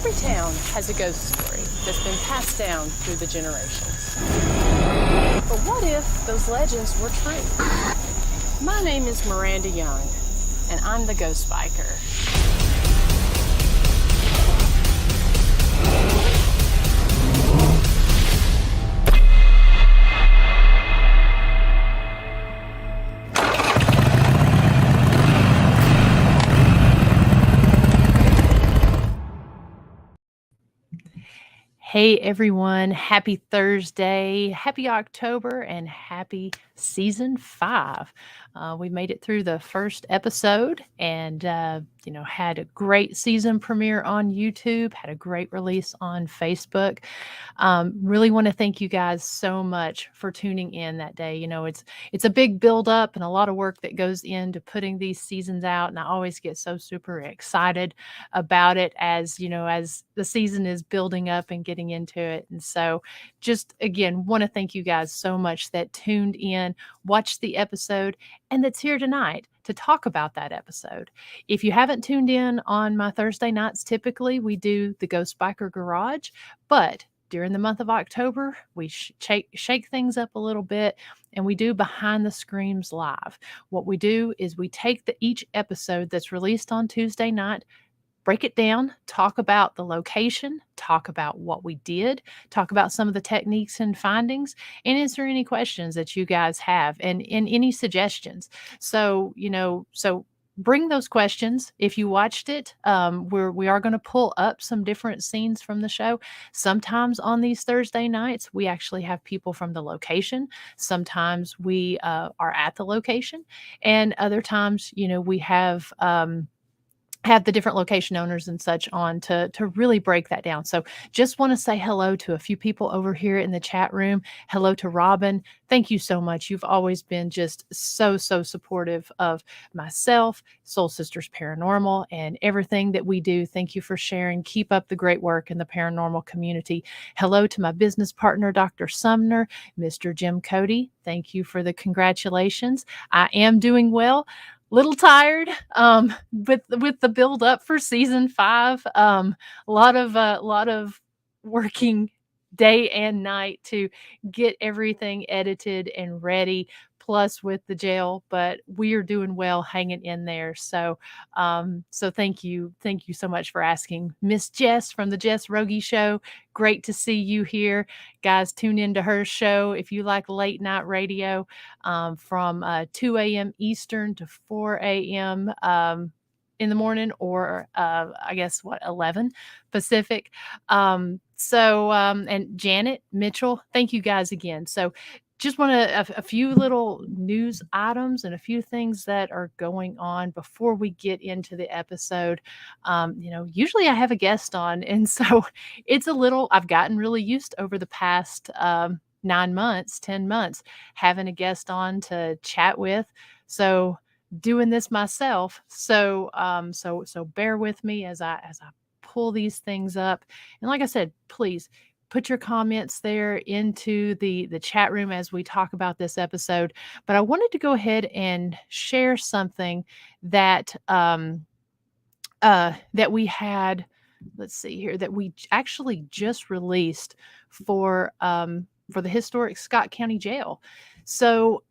Every town has a ghost story that's been passed down through the generations. But what if those legends were true? My name is Miranda Young, and I'm the Ghost Biker. Hey everyone, happy Thursday, happy October, and happy season 5. We made it through the first episode and, had a great season premiere on YouTube, had a great release on Facebook. Really want to thank you guys so much for tuning in that day. It's a big build up and a lot of work that goes into putting these seasons out. And I always get so super excited about it as the season is building up and getting into it. And so just again, want to thank you guys so much that tuned in, watched the episode, and that's here tonight to talk about that episode. If you haven't tuned in on my Thursday nights, typically we do the Ghost Biker Garage, but during the month of October, we shake things up a little bit and we do Behind the Screams Live. What we do is we take each episode that's released on Tuesday night, break it down, talk about the location, talk about what we did, talk about some of the techniques and findings, and answer any questions that you guys have and any suggestions. So bring those questions. If you watched it, we are going to pull up some different scenes from the show. Sometimes on these Thursday nights, we actually have people from the location. Sometimes we are at the location, and other times, we have the different location owners and such on to really break that down. So just want to say hello to a few people over here in the chat room. Hello to Robin. Thank you so much. You've always been just so supportive of myself, Soul Sisters Paranormal, and everything that we do. Thank you for sharing. Keep up the great work in the paranormal community. Hello to my business partner, Dr. Sumner, Mr. Jim Cody. Thank you for the congratulations. I am doing well. Little tired with the build up for season 5. A lot of working day and night to get everything edited and ready, plus with the jail, but we are doing well, hanging in there. So thank you so much for asking. Miss Jess from the Jess Rogie Show, great to see you here. Guys, tune into her show if you like late night radio, from 2 a.m. Eastern to 4 a.m. In the morning, or 11 Pacific. And Janet Mitchell, thank you guys again. So just want a few little news items and a few things that are going on before we get into the episode. Usually I have a guest on, and so I've gotten really used over the past 10 months, having a guest on to chat with. So doing this myself. So bear with me as I pull these things up. And like I said, please put your comments there into the chat room as we talk about this episode. But I wanted to go ahead and share something that that we had. Let's see here, that we actually just released for the historic Scott County Jail. So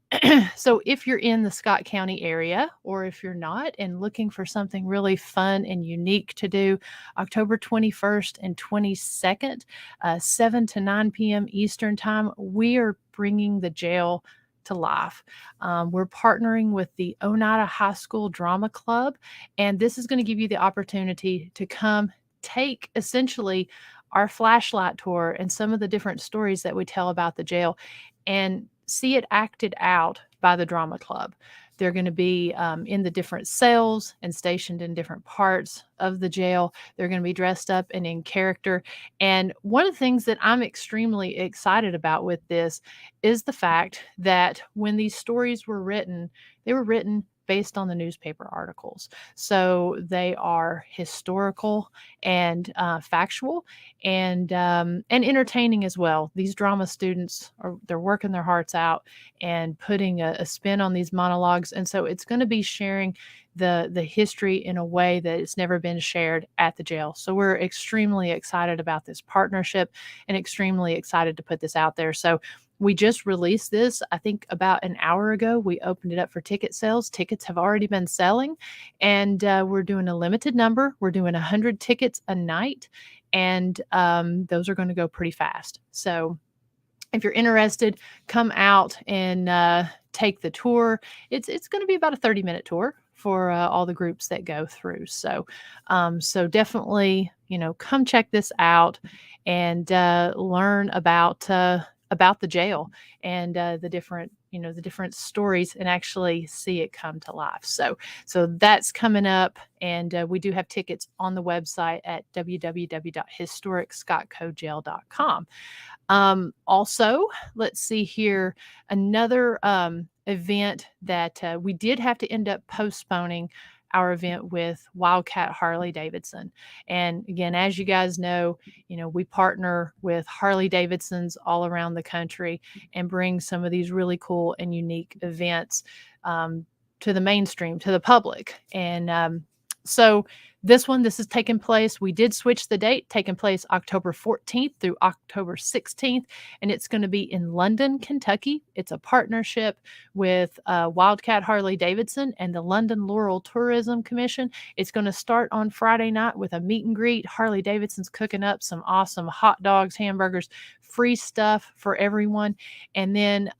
if you're in the Scott County area, or if you're not and looking for something really fun and unique to do, October 21st and 22nd, 7 to 9 p.m. Eastern time, we are bringing the jail to life. We're partnering with the Oneida High School Drama Club, and this is going to give you the opportunity to come take essentially our flashlight tour and some of the different stories that we tell about the jail and see it acted out by the drama club. They're going to be in the different cells and stationed in different parts of the jail. They're going to be dressed up and in character. And one of the things that I'm extremely excited about with this is the fact that when these stories were written, they were written based on the newspaper articles. So they are historical and factual and entertaining as well. These drama students they're working their hearts out and putting a spin on these monologues, and so it's going to be sharing the history in a way that it's never been shared at the jail. So we're extremely excited about this partnership and extremely excited to put this out there. So we just released this, I think about an hour ago. We opened it up for ticket sales. Tickets have already been selling, and we're doing a limited number. We're doing 100 tickets a night, and those are going to go pretty fast. So if you're interested, come out and take the tour. It's going to be about a 30-minute tour for all the groups that go through. So so definitely, come check this out and learn about the jail and the different stories, and actually see it come to life. So that's coming up, and we do have tickets on the website at www.historicscottcojail.com. Also, let's see here, another event that we did have to end up postponing our event with Wildcat Harley Davidson. And again, as you guys know, we partner with Harley Davidsons all around the country and bring some of these really cool and unique events to the mainstream, to the public. And so this is taking place. We did switch the date, taking place October 14th through October 16th, and it's going to be in London, Kentucky. It's a partnership with Wildcat Harley Davidson and the London Laurel Tourism Commission. It's going to start on Friday night with a meet and greet. Harley Davidson's cooking up some awesome hot dogs, hamburgers, free stuff for everyone. And then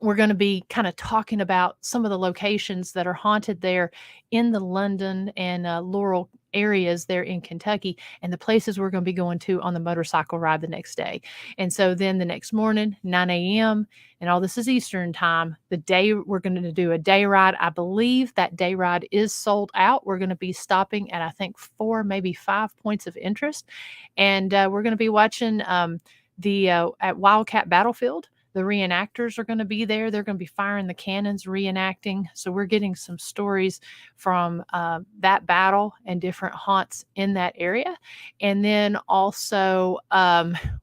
we're going to be kind of talking about some of the locations that are haunted there in the London and Laurel areas there in Kentucky, and the places we're going to be going to on the motorcycle ride the next day. And so then the next morning, 9 a.m., and all this is Eastern time, the day we're going to do a day ride. I believe that day ride is sold out. We're going to be stopping at, I think, 4, maybe 5 points of interest. And we're going to be watching at Wildcat Battlefield. The reenactors are going to be there. They're going to be firing the cannons, reenacting. So we're getting some stories from that battle and different haunts in that area. And then also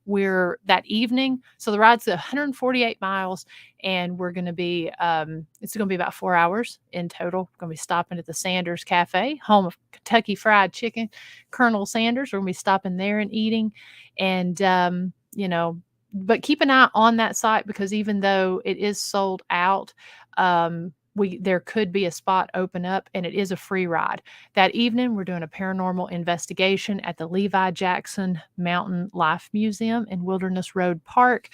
we're that evening. So the ride's 148 miles, and we're going to be, it's going to be about 4 hours in total. We're going to be stopping at the Sanders Cafe, home of Kentucky Fried Chicken, Colonel Sanders. We're going to be stopping there and eating. And, but keep an eye on that site, because even though it is sold out, there could be a spot open up, and it is a free ride. That evening, we're doing a paranormal investigation at the Levi Jackson Mountain Life Museum in Wilderness Road Park,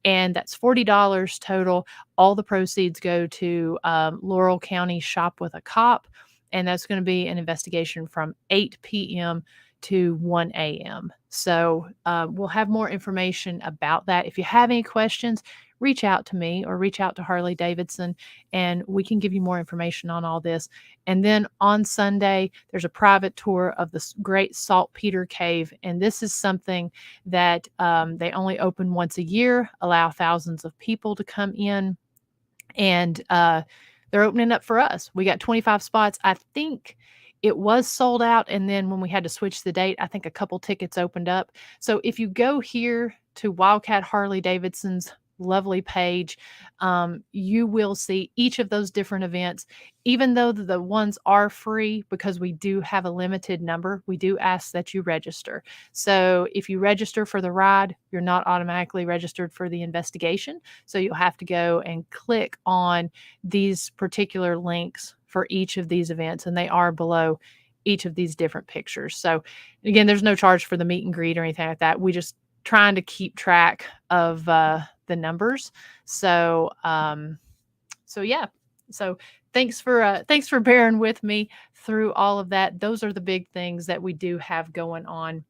and that's $40 total. All the proceeds go to Laurel County Shop with a Cop, and that's going to be an investigation from 8 p.m. to 1 a.m. So we'll have more information about that. If you have any questions, reach out to me or reach out to Harley Davidson, and we can give you more information on all this. And then on Sunday, there's a private tour of the Great Saltpeter Cave. And this is something that they only open once a year, allow thousands of people to come in, and they're opening up for us. We got 25 spots. I think it was sold out, and then when we had to switch the date, I think a couple tickets opened up. So if you go here to Wildcat Harley Davidson's lovely page, you will see each of those different events. Even though the ones are free, because we do have a limited number, we do ask that you register. So if you register for the ride, you're not automatically registered for the investigation. So you'll have to go and click on these particular links for each of these events, and they are below each of these different pictures. So again, there's no charge for the meet and greet or anything like that. We just trying to keep track of the numbers. So yeah. So thanks for bearing with me through all of that. Those are the big things that we do have going on.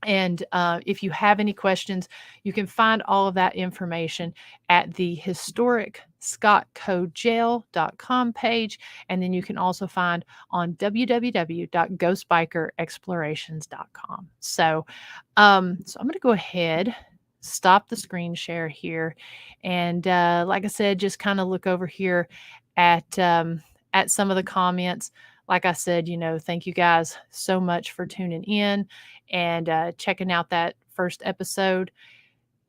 And if you have any questions, you can find all of that information at the historicscottcojail.com page. And then you can also find on www.ghostbikerexplorations.com. So I'm going to go ahead, stop the screen share here. And like I said, just kind of look over here at some of the comments. Like I said, thank you guys so much for tuning in and checking out that first episode.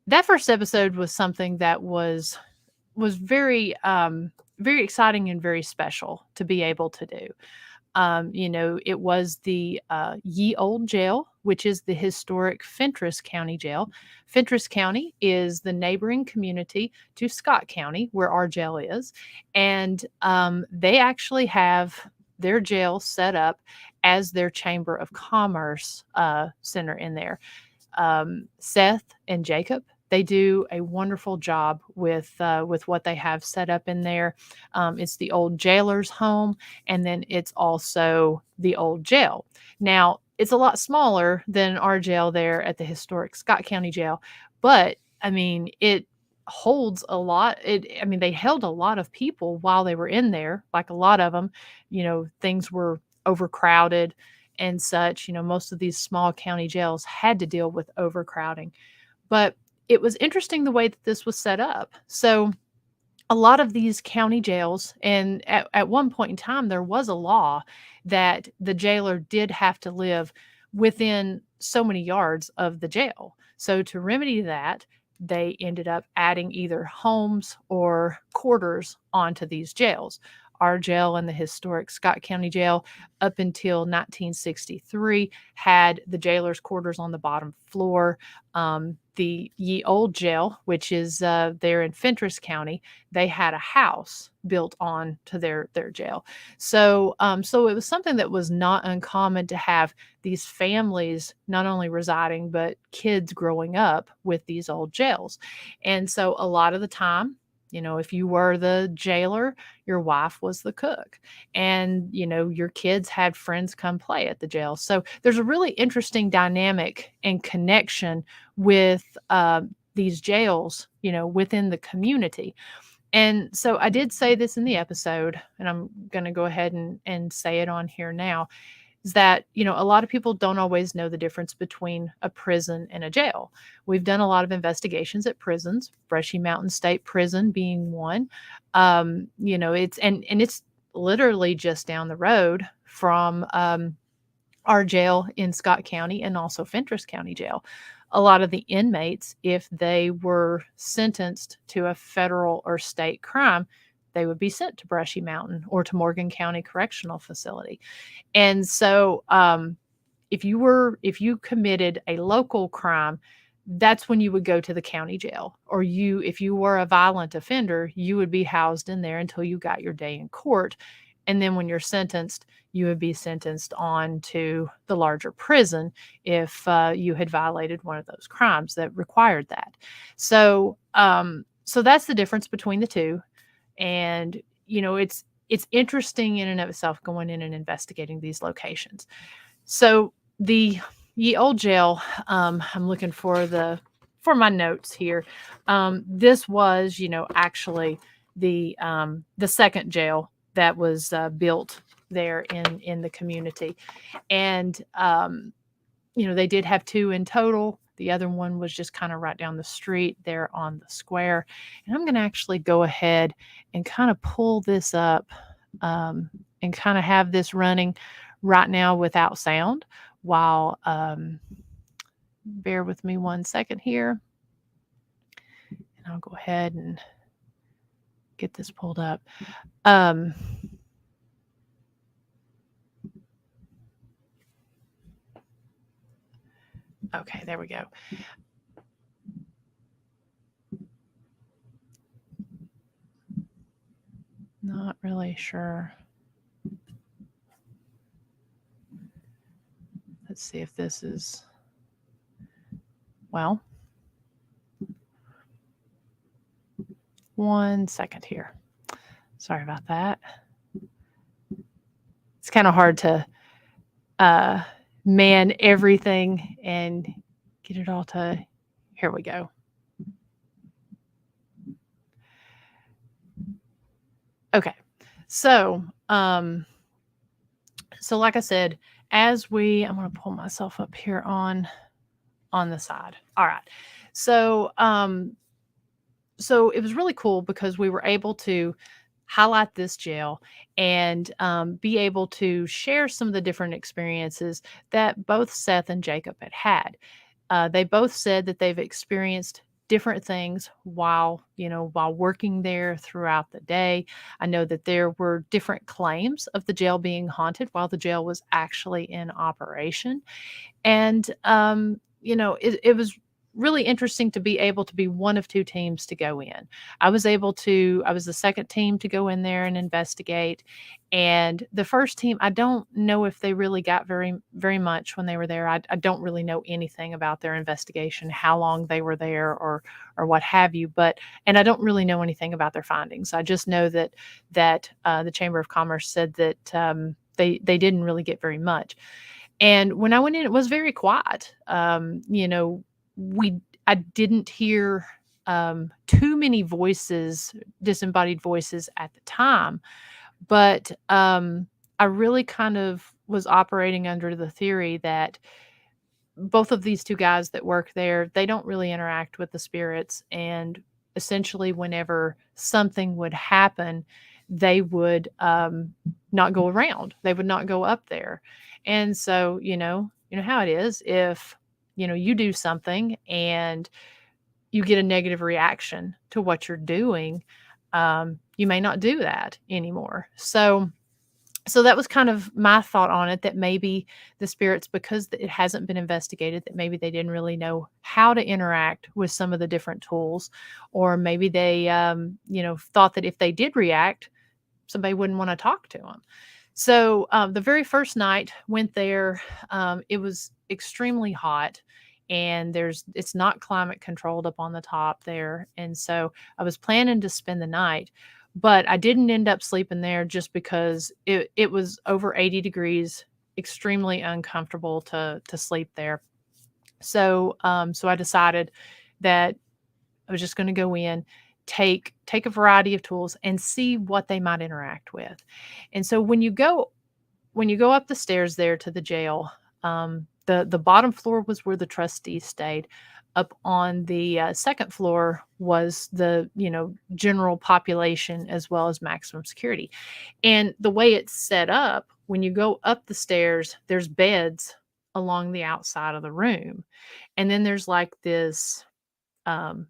That first episode was something that was very very exciting and very special to be able to do. It was the Ye Old Jail, which is the historic Fentress County Jail. Fentress County is the neighboring community to Scott County, where our jail is. And they actually have their jail set up as their Chamber of Commerce center in there. Seth and Jacob, they do a wonderful job with what they have set up in there. It's the old jailer's home, and then it's also the old jail. Now, it's a lot smaller than our jail there at the historic Scott County Jail, but I mean, it holds a lot. They held a lot of people while they were in there. Like a lot of them, things were overcrowded and such. Most of these small county jails had to deal with overcrowding. But it was interesting the way that this was set up. So a lot of these county jails, and at one point in time, there was a law that the jailer did have to live within so many yards of the jail. So to remedy that, they ended up adding either homes or quarters onto these jails. Our jail and the historic Scott County Jail, up until 1963, had the jailer's quarters on the bottom floor. The Ye Old Jail, which is there in Fentress County, they had a house built on to their jail. So it was something that was not uncommon to have these families not only residing, but kids growing up with these old jails. And so a lot of the time, if you were the jailer, your wife was the cook, and, your kids had friends come play at the jail. So there's a really interesting dynamic and connection with these jails, within the community. And so I did say this in the episode, and I'm going to go ahead and say it on here now, is that, a lot of people don't always know the difference between a prison and a jail. We've done a lot of investigations at prisons, Brushy Mountain State Prison being one. It's literally just down the road from our jail in Scott County and also Fentress County Jail. A lot of the inmates, if they were sentenced to a federal or state crime, they would be sent to Brushy Mountain or to Morgan County Correctional Facility. And so if you committed a local crime, that's when you would go to the county jail. Or if you were a violent offender, you would be housed in there until you got your day in court. And then when you're sentenced, you would be sentenced on to the larger prison if you had violated one of those crimes that required that. So that's the difference between the two. And, it's interesting in and of itself going in and investigating these locations. So the Ye Old Jail, I'm looking for my notes here. This was, actually the second jail that was built there in the community. And, they did have two in total. The other one was just kind of right down the street there on the square. And I'm going to actually go ahead and kind of pull this up and kind of have this running right now without sound while, bear with me one second here. And I'll go ahead and get this pulled up. Okay, there we go. Not really sure. Let's see if this is, well, one second here. Sorry about that. It's kind of hard to man everything and get it all to, here we go. Okay. So like I said, I'm going to pull myself up here on the side. All right. So it was really cool because we were able to highlight this jail and be able to share some of the different experiences that both Seth and Jacob had had. They both said that they've experienced different things while working there throughout the day. I know that there were different claims of the jail being haunted while the jail was actually in operation. And, it was really interesting to be able to be one of 2 teams to go in. I was the 2nd team to go in there and investigate, and the 1st team, I don't know if they really got very much when they were there. I don't really know anything about their investigation, how long they were there or what have you, but and I don't really know anything about their findings. I just know that the Chamber of Commerce said that, they didn't really get very much. And when I went in, it was very quiet. We I didn't hear too many voices, disembodied voices at the time, but I really kind of was operating under the theory that both of these 2 guys that work there, they don't really interact with the spirits, and essentially whenever something would happen, they would, not go around. They would not go up there. And so, you know how it is if, you do something and you get a negative reaction to what you're doing, you may not do that anymore. So that was kind of my thought on it, that maybe the spirits, because it hasn't been investigated, that maybe they didn't really know how to interact with some of the different tools, or maybe they, thought that if they did react, somebody wouldn't want to talk to them. So the very first night went there. It was extremely hot, and it's not climate controlled up on the top there, and so I was planning to spend the night, but I didn't end up sleeping there just because it was over 80 degrees, extremely uncomfortable to sleep there. So I decided that I was just going to go in, take a variety of tools and see what they might interact with. And so when you go up the stairs there to the jail, the bottom floor was where the trustees stayed. Up on the second floor was the general population as well as maximum security. And the way it's set up, when you go up the stairs, there's beds along the outside of the room, and then there's like this um,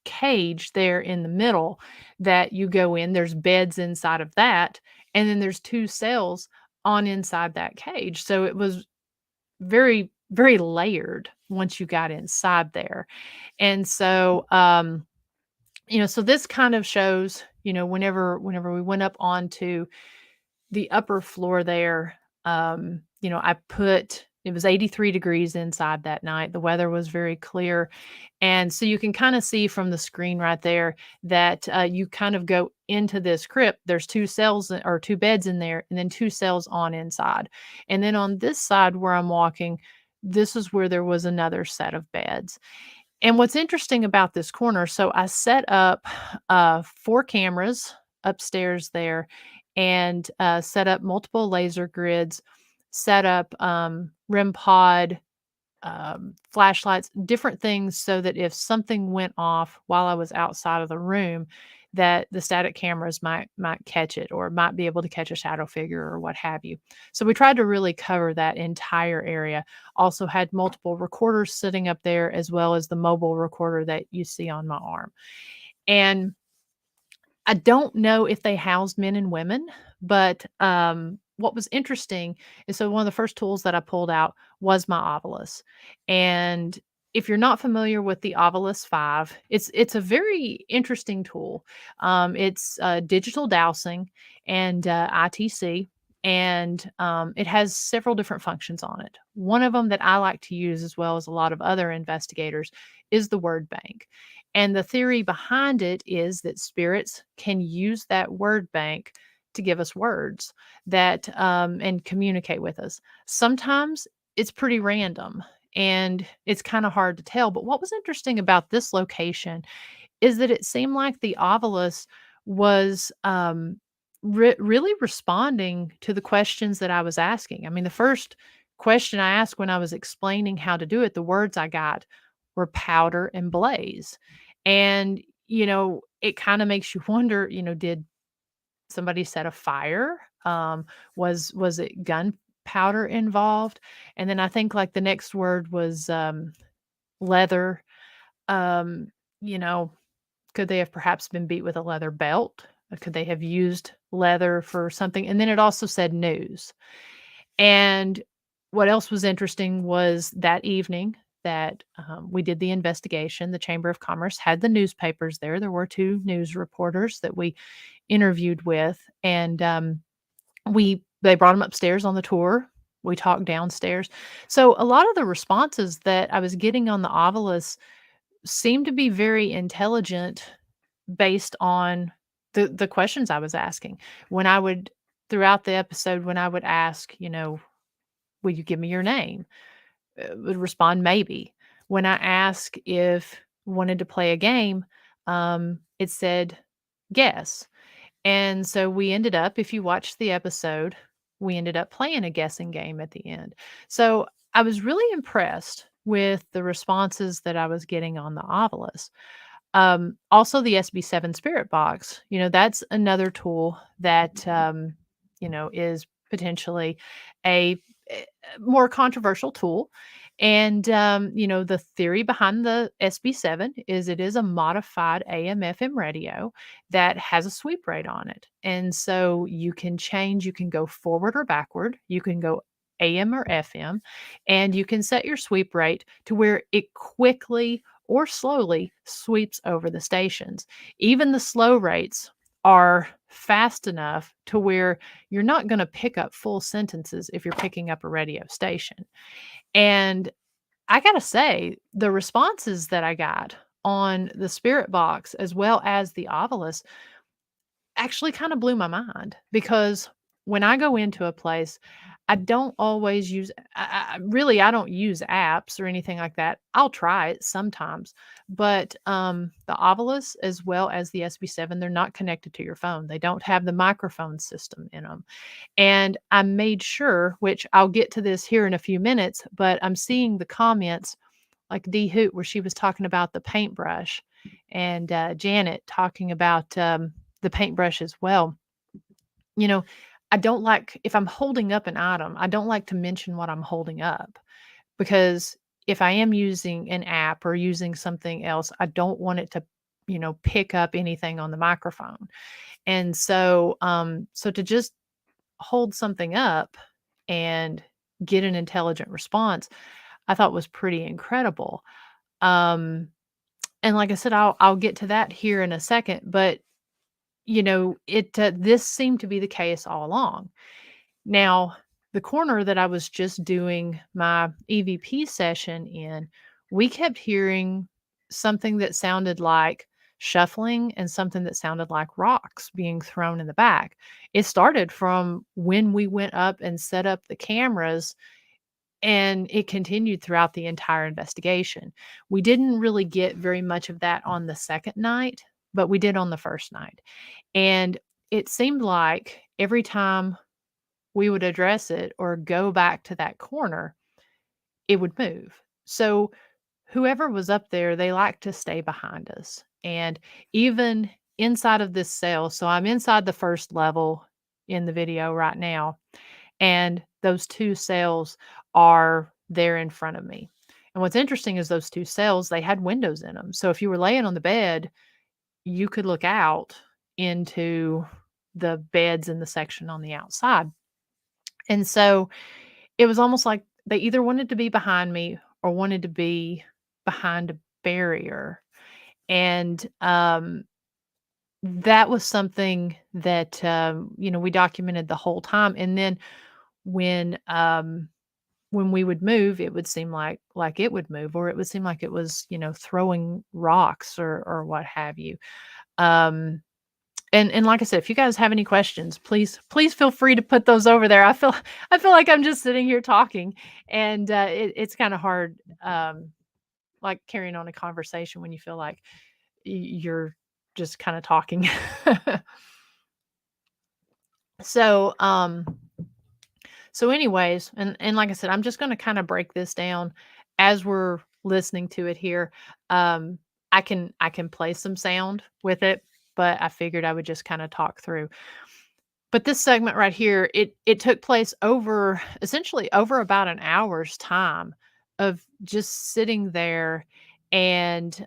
cage there in the middle that you go in. There's beds inside of that, and then there's 2 cells on inside that cage. So it was very, very layered once you got inside there. And so this kind of shows, whenever we went up onto the upper floor there, I put it was 83 degrees inside that night. The weather was very clear. And so you can kind of see from the screen right there that you kind of go into this crypt. There's 2 cells or 2 beds in there, and then 2 cells on inside. And then on this side where I'm walking, this is where there was another set of beds. And what's interesting about this corner, so I set up 4 cameras upstairs there, and set up multiple laser grids, set up REM pod, flashlights, different things, so that if something went off while I was outside of the room, that the static cameras might catch it, or might be able to catch a shadow figure or what have you. So we tried to really cover that entire area. Also had multiple recorders sitting up there, as well as the mobile recorder that you see on my arm. And I don't know if they housed men and women, but what was interesting is, so one of the first tools that I pulled out was my Ovilus. And if you're not familiar with the Ovilus 5, it's a very interesting tool. It's digital dowsing and ITC, and it has several different functions on it. One of them that I like to use, as well as a lot of other investigators, is the word bank. And the theory behind it is that spirits can use that word bank to give us words that and communicate with us. Sometimes it's pretty random and it's kind of hard to tell. But what was interesting about this location is that it seemed like the Ovilus was really responding to the questions that I was asking. I mean, the first question I asked when I was explaining how to do it, the words I got were powder and blaze. And, it kind of makes you wonder, somebody said a fire. Was it gunpowder involved? And then I think like the next word was leather. Um, you know, could they have perhaps been beat with a leather belt? Could they have used leather for something? And then it also said news. And what else was interesting was that evening that we did the investigation, the Chamber of Commerce had the newspapers there. There were two news reporters that we interviewed with, and they brought them upstairs on the tour. We talked downstairs. So a lot of the responses that I was getting on the Ovilus seemed to be very intelligent based on the questions I was asking. When I would throughout the episode, when I would ask, "Will you give me your name?" Would respond, "Maybe." When I asked if wanted to play a game, it said, "Guess." And so we ended up, if you watch the episode, we ended up playing a guessing game at the end. So I was really impressed with the responses that I was getting on the Ovilus. Also the SB7 Spirit Box, that's another tool that, is potentially a more controversial tool. And, the theory behind the SB7 is it is a modified AM FM radio that has a sweep rate on it. And so you can change, you can go forward or backward, you can go AM or FM, and you can set your sweep rate to where it quickly or slowly sweeps over the stations. Even the slow rates are fast enough to where you're not going to pick up full sentences if you're picking up a radio station. And I got to say, the responses that I got on the Spirit Box as well as the Ovilus actually kind of blew my mind because when I go into a place, I don't always use really I don't use apps or anything like that. I'll try it sometimes, but the Ovilus as well as the SB7, they're not connected to your phone. They don't have the microphone system in them. And I made sure, which I'll get to this here in a few minutes, but I'm seeing the comments like D Hoot where she was talking about the paintbrush and Janet talking about the paintbrush as well. You know, I don't like if I'm holding up an item, I don't like to mention what I'm holding up because if I am using an app or using something else, I don't want it to, pick up anything on the microphone. And so to just hold something up and get an intelligent response, I thought was pretty incredible. Um, and like I said, I'll get to that here in a second, but this seemed to be the case all along. Now, the corner that I was just doing my EVP session in, we kept hearing something that sounded like shuffling and something that sounded like rocks being thrown in the back. It started from when we went up and set up the cameras, and it continued throughout the entire investigation. We didn't really get very much of that on the second night, but we did on the first night. And it seemed like every time we would address it or go back to that corner, it would move. So whoever was up there, they like to stay behind us. And even inside of this cell, so I'm inside the first level in the video right now, and those two cells are there in front of me. And what's interesting is those two cells, they had windows in them. So if you were laying on the bed, you could look out into the beds in the section on the outside. And so it was almost like they either wanted to be behind me or wanted to be behind a barrier. And that was something that we documented the whole time. And then when when we would move, it would seem like it would move, or it would seem like it was, throwing rocks or what have you. Um, and like I said, if you guys have any questions, please feel free to put those over there. I feel like I'm just sitting here talking, and it's kind of hard, like carrying on a conversation when you feel like you're just kind of talking. so so anyways, and like I said, I'm just going to kind of break this down as we're listening to it here. I can play some sound with it, but I figured I would just kind of talk through. But this segment right here, it took place over essentially over about an hour's time of just sitting there and,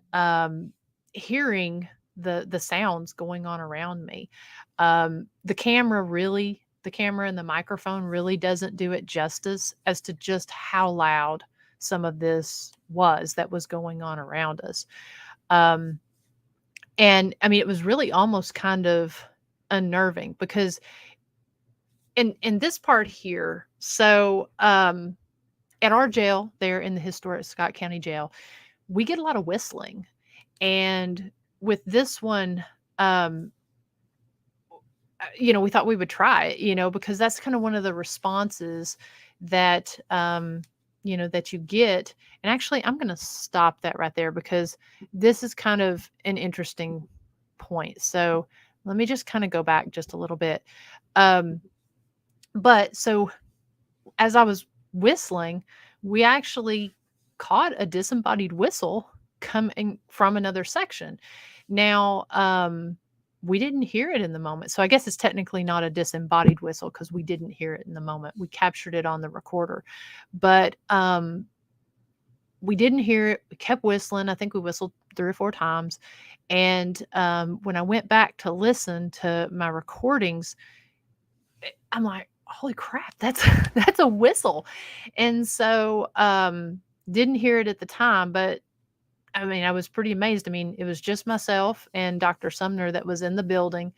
hearing the sounds going on around me. The camera and the microphone really doesn't do it justice as to just how loud some of this was that was going on around us. Um, and I mean, it was really almost kind of unnerving because in this part here, so, at our jail there in the historic Scott County Jail, we get a lot of whistling, and with this one, um, we thought we would try it, because that's kind of one of the responses that, that you get. And actually, I'm gonna stop that right there because this is kind of an interesting point. So, let me just kinda go back just a little bit. Um, but so as I was whistling, we actually caught a disembodied whistle coming from another section. Now, we didn't hear it in the moment. So I guess it's technically not a disembodied whistle because we didn't hear it in the moment. We captured it on the recorder. But we didn't hear it. We kept whistling. I think we whistled 3 or 4 times. And when I went back to listen to my recordings, I'm like, "Holy crap, that's that's a whistle." And so, didn't hear it at the time, but I mean, I was pretty amazed. I mean, it was just myself and Dr. Sumner that was in the building,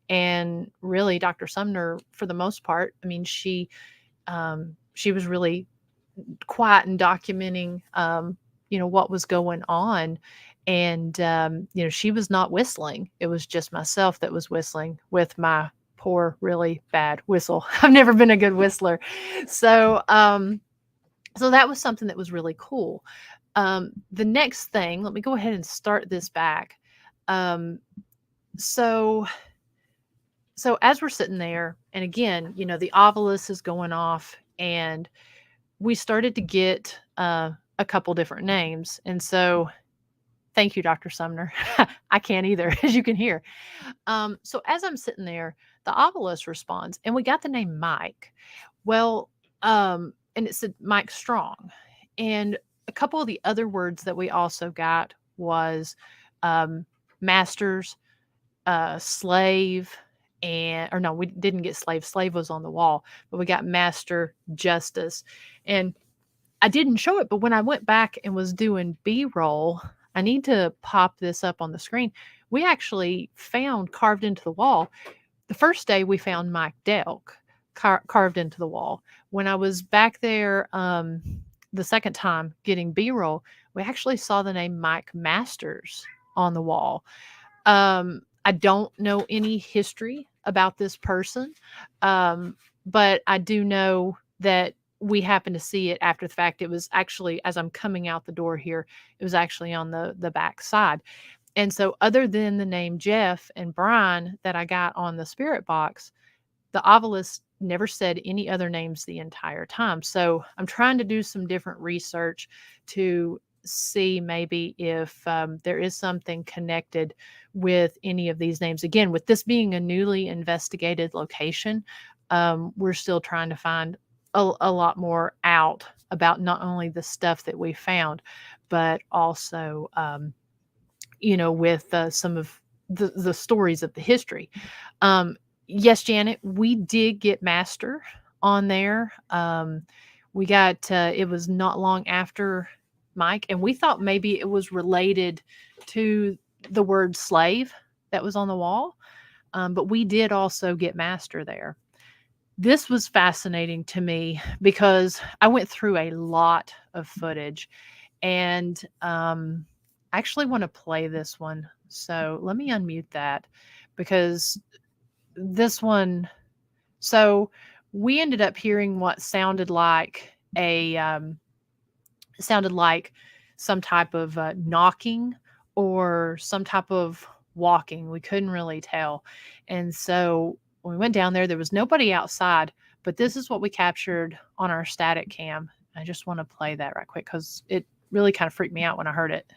and really Dr. Sumner, for the most part, I mean, she was really quiet and documenting, what was going on, and, she was not whistling. It was just myself that was whistling with my poor, really bad whistle. I've never been a good whistler. So, so that was something that was really cool. The next thing, let me go ahead and start this back. Um, so so as we're sitting there, and again, the obelisk is going off, and we started to get a couple different names. And so thank you, Dr. Sumner. I can't either, as you can hear. So as I'm sitting there, the obelisk responds, and we got the name Mike. Well, and it said Mike Strong. And a couple of the other words that we also got was masters, slave, and or no, we didn't get slave. Slave was on the wall, but we got master, justice. And I didn't show it, but when I went back and was doing B-roll, I need to pop this up on the screen. We actually found carved into the wall. The first day we found Mike Delk carved into the wall. When I was back there the second time getting B-roll, we actually saw the name Mike Masters on the wall. I don't know any history about this person, but I do know that we happened to see it after the fact. It was actually as I'm coming out the door here, it was actually on the back side. And so other than the name Jeff and Brian that I got on the spirit box, the obelisk never said any other names the entire time. So I'm trying to do some different research to see maybe if there is something connected with any of these names. Again, with this being a newly investigated location, we're still trying to find a lot more out about not only the stuff that we found, but also, with some of the stories of the history. Yes, Janet, we did get Master on there. We got it was not long after Mike, and we thought maybe it was related to the word slave that was on the wall. But we did also get Master there. This was fascinating to me because I went through a lot of footage, and I actually want to play this one. So let me unmute that because this one, so we ended up hearing what sounded like some type of knocking or some type of walking. We couldn't really tell. And so when we went down there, there was nobody outside, but this is what we captured on our static cam. I just want to play that right quick because it really kind of freaked me out when I heard it.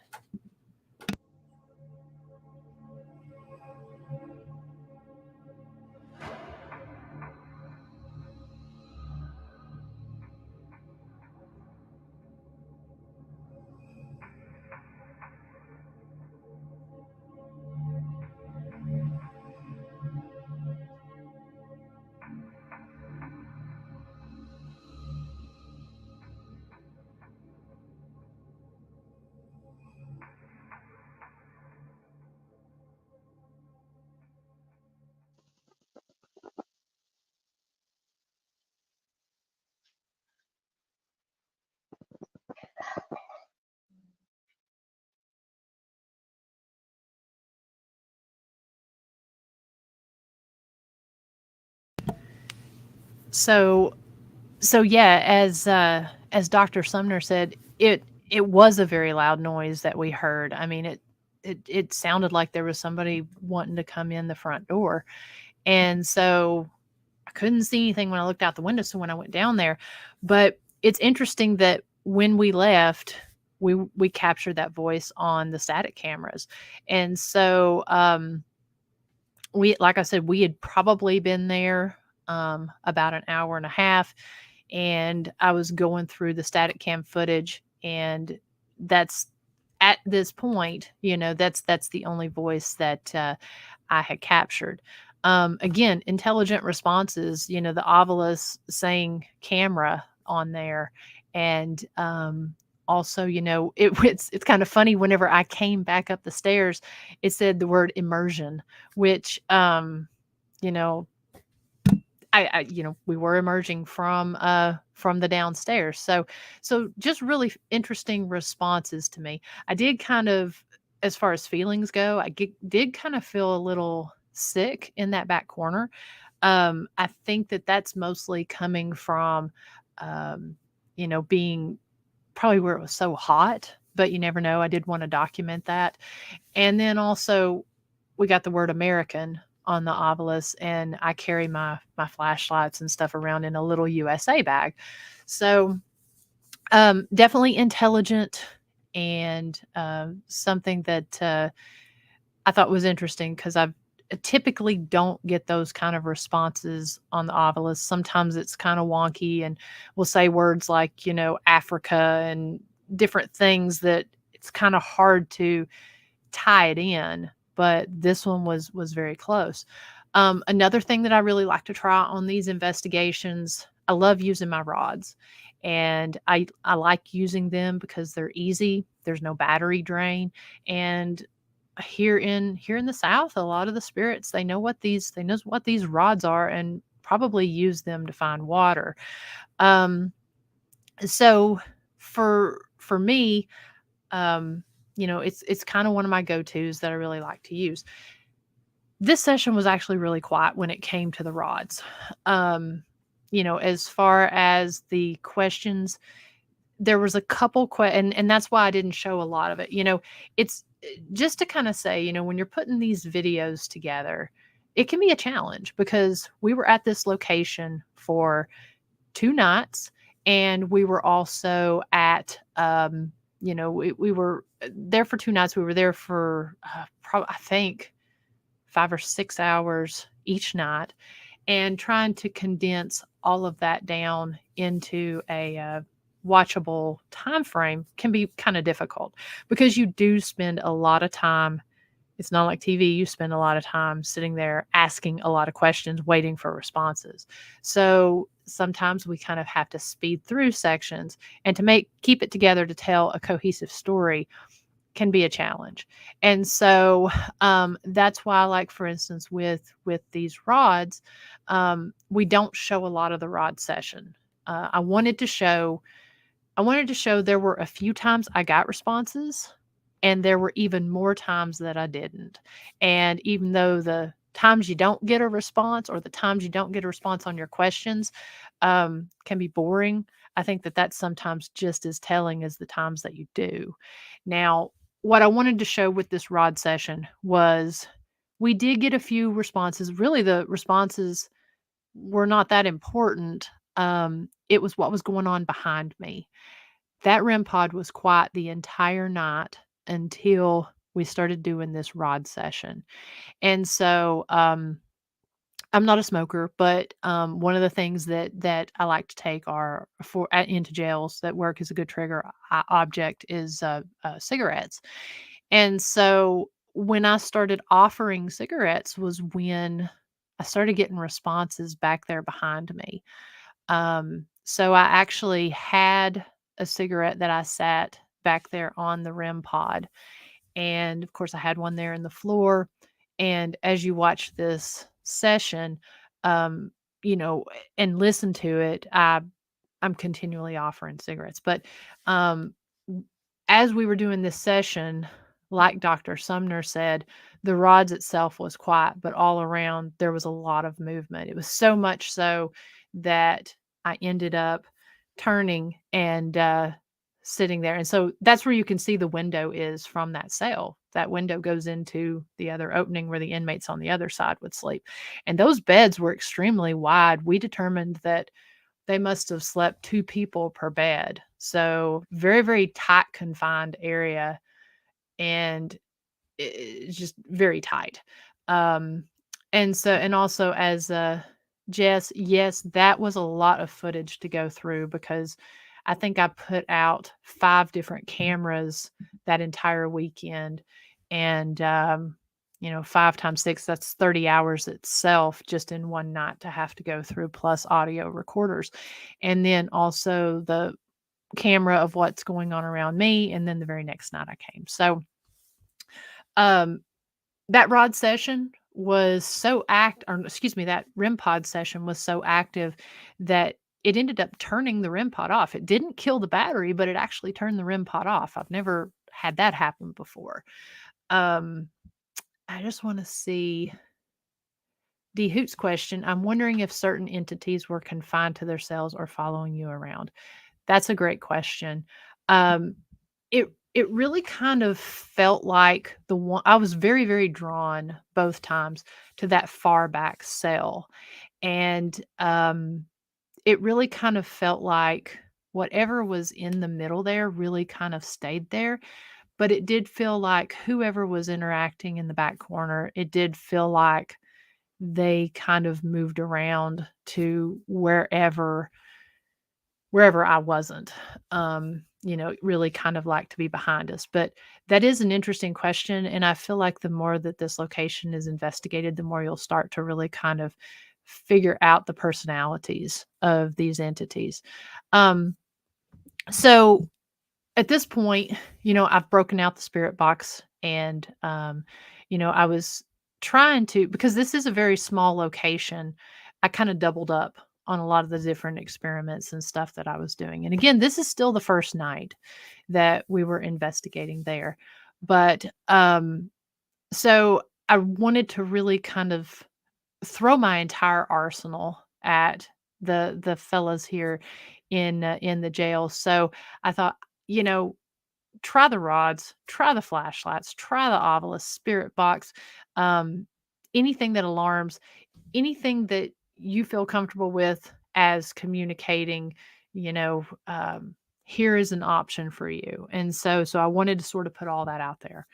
So yeah, as Dr. Sumner said, it was a very loud noise that we heard. I mean, it sounded like there was somebody wanting to come in the front door. And so I couldn't see anything when I looked out the window. So when I went down there, but it's interesting that when we left, we captured that voice on the static cameras. And so we, like I said, we had probably been there about an hour and a half, and I was going through the static cam footage, and that's at this point, that's the only voice that I had captured. Again, intelligent responses, the Ovilus saying camera on there, and also, it's kind of funny. Whenever I came back up the stairs, it said the word immersion, which you know we were emerging from the downstairs. So just really interesting responses to me. I did kind of, as far as feelings go, did kind of feel a little sick in that back corner. I think that that's mostly coming from, being probably where it was so hot, but you never know. I did want to document that. And then also, we got the word American on the Ovilus, and I carry my flashlights and stuff around in a little USA bag. So definitely intelligent, and something that I thought was interesting, because I typically don't get those kind of responses on the Ovilus. Sometimes it's kind of wonky, and we'll say words like, Africa and different things that it's kind of hard to tie it in, but this one was very close. Another thing that I really like to try on these investigations, I love using my rods, and I like using them because they're easy. There's no battery drain, and here in the South, a lot of the spirits, they know what these rods are, and probably use them to find water. Um, so for me, it's kind of one of my go-tos that I really like to use. This session was actually really quiet when it came to the rods. As far as the questions, there was a couple and that's why I didn't show a lot of it. It's just to kind of say, when you're putting these videos together, it can be a challenge, because we were at this location for 2 nights, and we were also at, we were there for 2 nights. We were there for, I think 5 or 6 hours each night, and trying to condense all of that down into a, watchable time frame can be kinda difficult, because you do spend a lot of time. It's not like TV. You spend a lot of time sitting there asking a lot of questions, waiting for responses. So sometimes we kind of have to speed through sections, and to keep it together to tell a cohesive story can be a challenge. And so that's why, like, for instance, with these rods, we don't show a lot of the rod session. I wanted to show there were a few times I got responses, and there were even more times that I didn't. And even though the times you don't get a response, or the times you don't get a response on your questions, can be boring, I think that that's sometimes just as telling as the times that you do. Now, what I wanted to show with this rod session was, we did get a few responses. Really, the responses were not that important. It was what was going on behind me. That REM pod was quiet the entire night until we started doing this rod session. And so, I'm not a smoker, but one of the things that I like to take are into jails that work as a good trigger object is cigarettes. And so when I started offering cigarettes was when I started getting responses back there behind me. So I actually had a cigarette that I sat back there on the REM pod. And of course, I had one there in the floor. And as you watch this session, um, you know, and listen to it, I'm continually offering cigarettes. But um, as we were doing this session, like Dr. Sumner said, the rods itself was quiet, but all around there was a lot of movement. It was so much so that I ended up turning and sitting there. And so that's where you can see the window is from that cell. That window goes into the other opening where the inmates on the other side would sleep. And those beds were extremely wide. We determined that they must have slept 2 people per bed. So very, very tight confined area, and it's just very tight. Um, and also as Jess, yes, that was a lot of footage to go through because I think I put out 5 different cameras that entire weekend. And 5 times 6, that's 30 hours itself just in one night to have to go through, plus audio recorders. And then also the camera of what's going on around me. And then the very next night I came. So um, that rod session was so that REM pod session was so active that it ended up turning the REM pod off. It didn't kill the battery, but it actually turned the REM pod off. I've never had that happen before. Um, I just want to see D Hoot's question. I'm wondering if certain entities were confined to their cells or following you around. That's a great question. Um, it really kind of felt like the one I was very, very drawn both times to that far back cell. And it really kind of felt like whatever was in the middle there really kind of stayed there. But it did feel like whoever was interacting in the back corner, it did feel like they kind of moved around to wherever I wasn't, really kind of like to be behind us. But that is an interesting question. And I feel like the more that this location is investigated, the more you'll start to really kind of figure out the personalities of these entities. Um, so at this point, I've broken out the spirit box and, I was trying to, because this is a very small location, I kind of doubled up on a lot of the different experiments and stuff that I was doing. And again, this is still the first night that we were investigating there. But so I wanted to really kind of throw my entire arsenal at the fellas here in the jail. So I thought, you know, try the rods, try the flashlights, try the obelisk, spirit box, um, anything that alarms, anything that you feel comfortable with as communicating, you know, um, here is an option for you. And so I wanted to sort of put all that out there.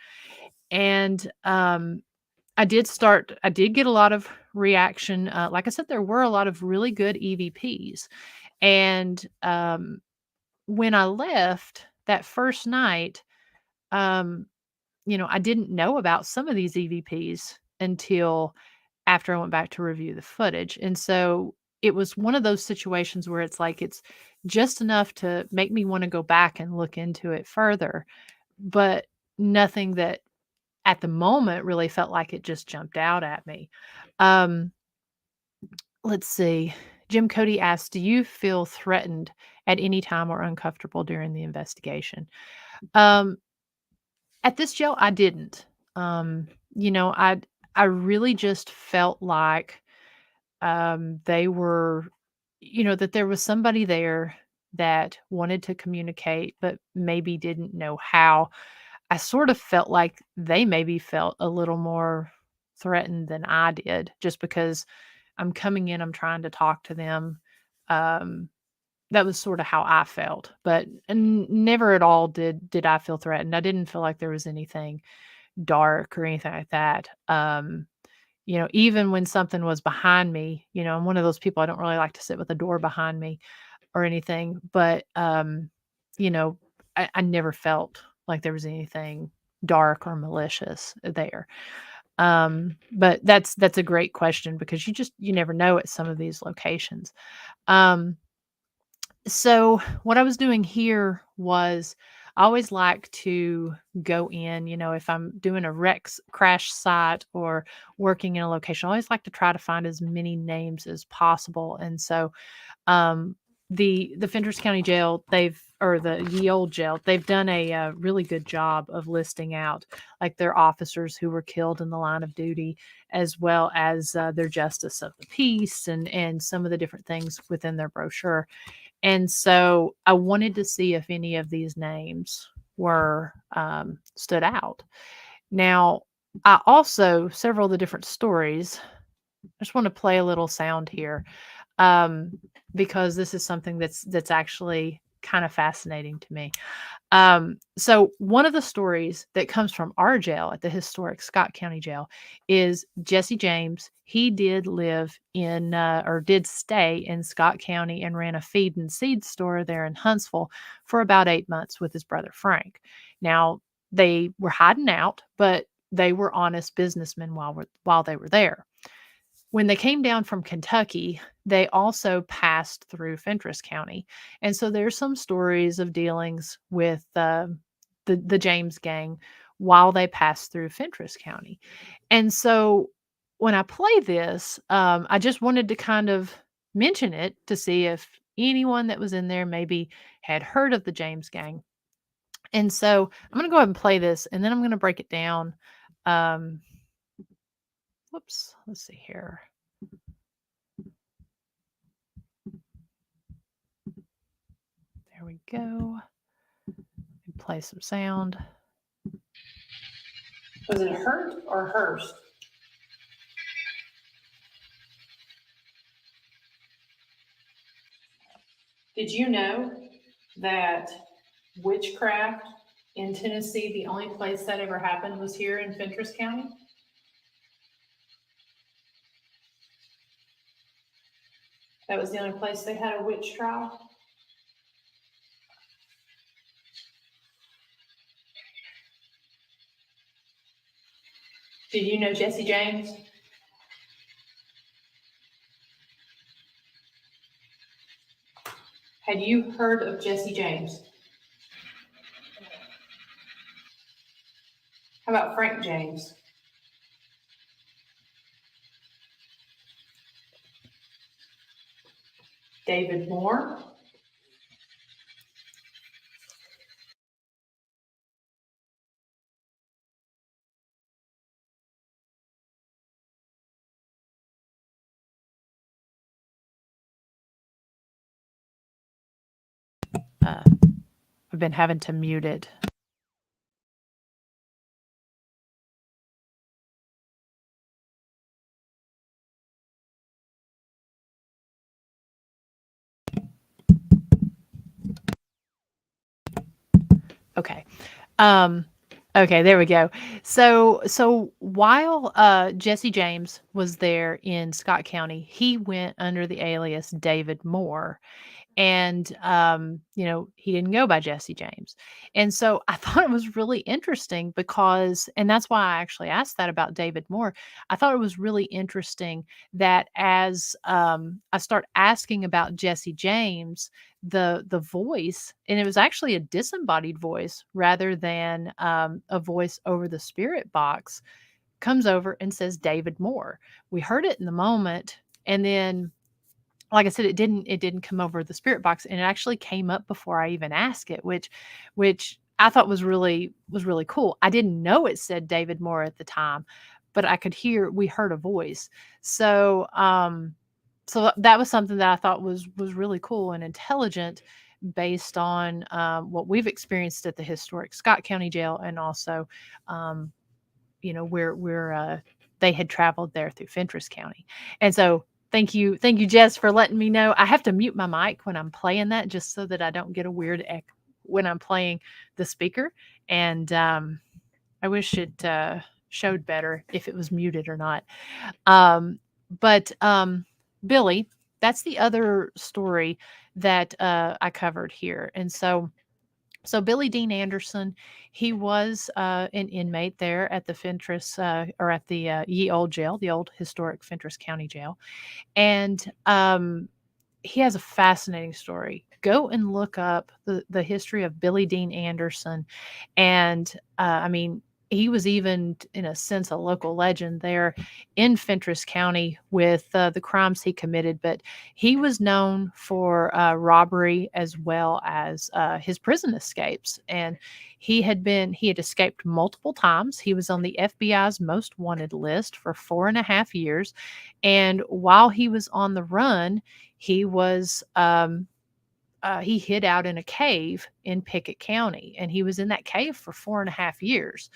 And I did get a lot of reaction. Like I said, there were a lot of really good EVPs. And when I left that first night, um, I didn't know about some of these EVPs until after I went back to review the footage. And so it was one of those situations where it's like it's just enough to make me want to go back and look into it further, but nothing that at the moment really felt like it just jumped out at me. Um, let's see. Jim Cody asked, do you feel threatened at any time or uncomfortable during the investigation? Um, At this jail, I didn't. Um, you know, I I really just felt like they were, that there was somebody there that wanted to communicate, but maybe didn't know how. I sort of felt like they maybe felt a little more threatened than I did, just because I'm coming in, I'm trying to talk to them. Um, that was sorta how I felt, but never at all did I feel threatened. I didn't feel like there was anything dark or anything like that. Even when something was behind me, I'm one of those people, I don't really like to sit with a door behind me or anything, but, you know, I never felt like there was anything dark or malicious there. But that's a great question because you never know at some of these locations. Um so what I was doing here was I always like to go in, if I'm doing a Rex crash site or working in a location, I always like to try to find as many names as possible. And so um the Fentress County Jail, or the Ye Old Jail, they've done a really good job of listing out like their officers who were killed in the line of duty, as well as their justice of the peace and some of the different things within their brochure. And so I wanted to see if any of these names were stood out. Now, I also, several of the different stories, I just want to play a little sound here, um, because this is something that's actually kind of fascinating to me. So one of the stories that comes from our jail at the historic Scott County Jail is Jesse James. He did live in or did stay in Scott County and ran a feed and seed store there in Huntsville for about 8 months with his brother Frank. Now they were hiding out, but they were honest businessmen while they were there. When they came down from Kentucky, they also passed through Fentress County, and so there's some stories of dealings with the James gang while they passed through Fentress County. And so when I play this, I just wanted to kind of mention it to see if anyone that was in there maybe had heard of the James gang. And so I'm going to go ahead and play this, and then I'm going to break it down. Um, Whoops, let's see here. There we go. Play some sound. Was it Hurt or Hearst? Did you know that witchcraft in Tennessee, the only place that ever happened was here in Fentress County? That was the only place they had a witch trial? Did you know Jesse James? Had you heard of Jesse James? How about Frank James? David Moore? I've been having to mute it. Okay. Okay, there we go. So while Jesse James was there in Scott County, he went under the alias David Moore. And he didn't go by Jesse James. And so I thought it was really interesting because, and that's why I actually asked that about David Moore. I thought it was really interesting that as I start asking about Jesse James, the voice, and it was actually a disembodied voice rather than a voice over the spirit box, comes over and says David Moore. We heard it in the moment, and then like I said, it didn't come over the spirit box, and it actually came up before I even asked it, which I thought was really cool. I didn't know it said David Moore at the time, but we heard a voice. So that was something that I thought was really cool and intelligent based on what we've experienced at the historic Scott County Jail, and also um, where they had traveled there through Fentress County. And so thank you, Jess, for letting me know. I have to mute my mic when I'm playing that just so that I don't get a weird echo when I'm playing the speaker. And I wish it showed better if it was muted or not. But Billy, that's the other story that I covered here. And so Billy Dean Anderson, he was an inmate there at the Fentress or at the Ye Old Jail, the old historic Fentress County Jail, and he has a fascinating story. Go and look up the history of Billy Dean Anderson, and I mean, he was even, in a sense, a local legend there in Fentress County with the crimes he committed. But he was known for robbery as well as his prison escapes. And he had escaped multiple times. He was on the FBI's most wanted list for 4.5 years. And while he was on the run, he was he hid out in a cave in Pickett County, and he was in that cave for 4.5 years.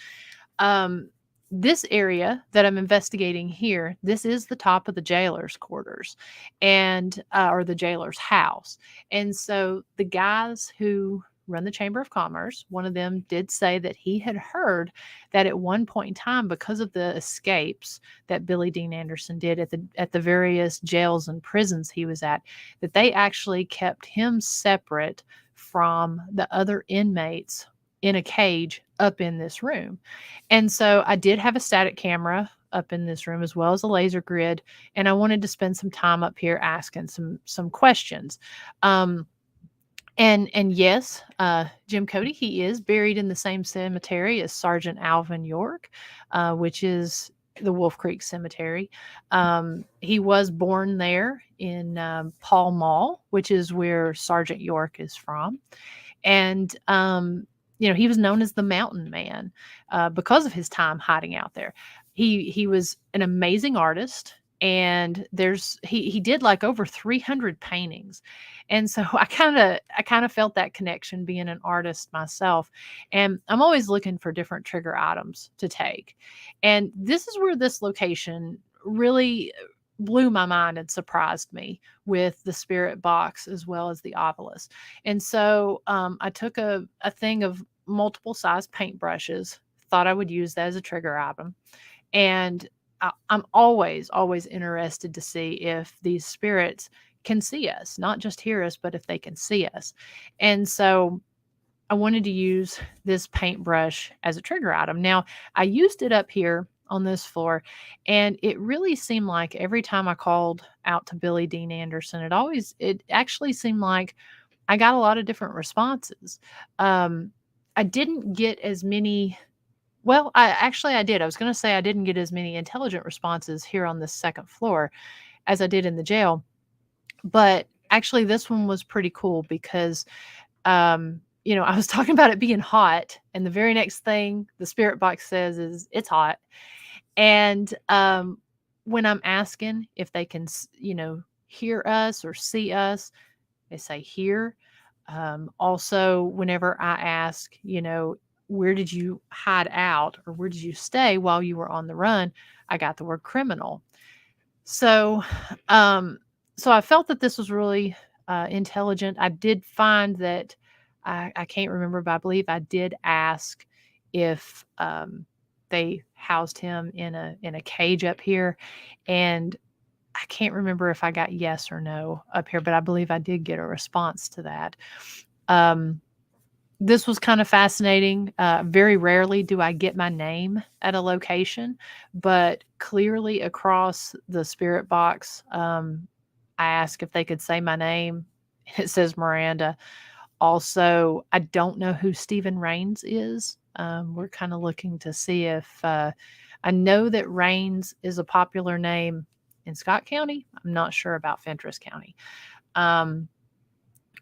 Um, this area that I'm investigating here, this is the top of the jailer's quarters, and or the jailer's house. And so the guys who run the Chamber of Commerce, one of them did say that he had heard that at one point in time, because of the escapes that Billy Dean Anderson did at the various jails and prisons he was at, that they actually kept him separate from the other inmates in a cage up in this room. And so I did have a static camera up in this room as well as a laser grid, and I wanted to spend some time up here asking some questions. And yes, Jim Cody, he is buried in the same cemetery as Sergeant Alvin York, which is the Wolf Creek Cemetery. He was born there in Pall Mall, which is where Sergeant York is from. And he was known as the Mountain Man because of his time hiding out there. He was an amazing artist, and he did like over 300 paintings. And so I kind of felt that connection being an artist myself. And I'm always looking for different trigger items to take. And this is where this location really blew my mind and surprised me, with the spirit box as well as the obelisk. And so I took a thing of multiple size paintbrushes, thought I would use that as a trigger item. And I'm always interested to see if these spirits can see us, not just hear us, but if they can see us. And so I wanted to use this paintbrush as a trigger item. Now, I used it up here on this floor, and it really seemed like every time I called out to Billy Dean Anderson, it actually seemed like I got a lot of different responses. I didn't get as many. Well, I did. I was going to say I didn't get as many intelligent responses here on the second floor as I did in the jail. But actually, this one was pretty cool because, I was talking about it being hot, and the very next thing the spirit box says is it's hot. And when I'm asking if they can, hear us or see us, they say hear. Also, whenever I ask, where did you hide out or where did you stay while you were on the run, I got the word criminal. So, I felt that this was really intelligent. I did find that I can't remember, but I believe I did ask if they housed him in a cage up here, and I can't remember if I got yes or no up here, but I believe I did get a response to that. This was kind of fascinating. Very rarely do I get my name at a location, but clearly across the spirit box, I asked if they could say my name. It says Miranda. Also, I don't know who Stephen Rains is. We're kind of looking to see if I know that Rains is a popular name in Scott County. I'm not sure about Fentress County.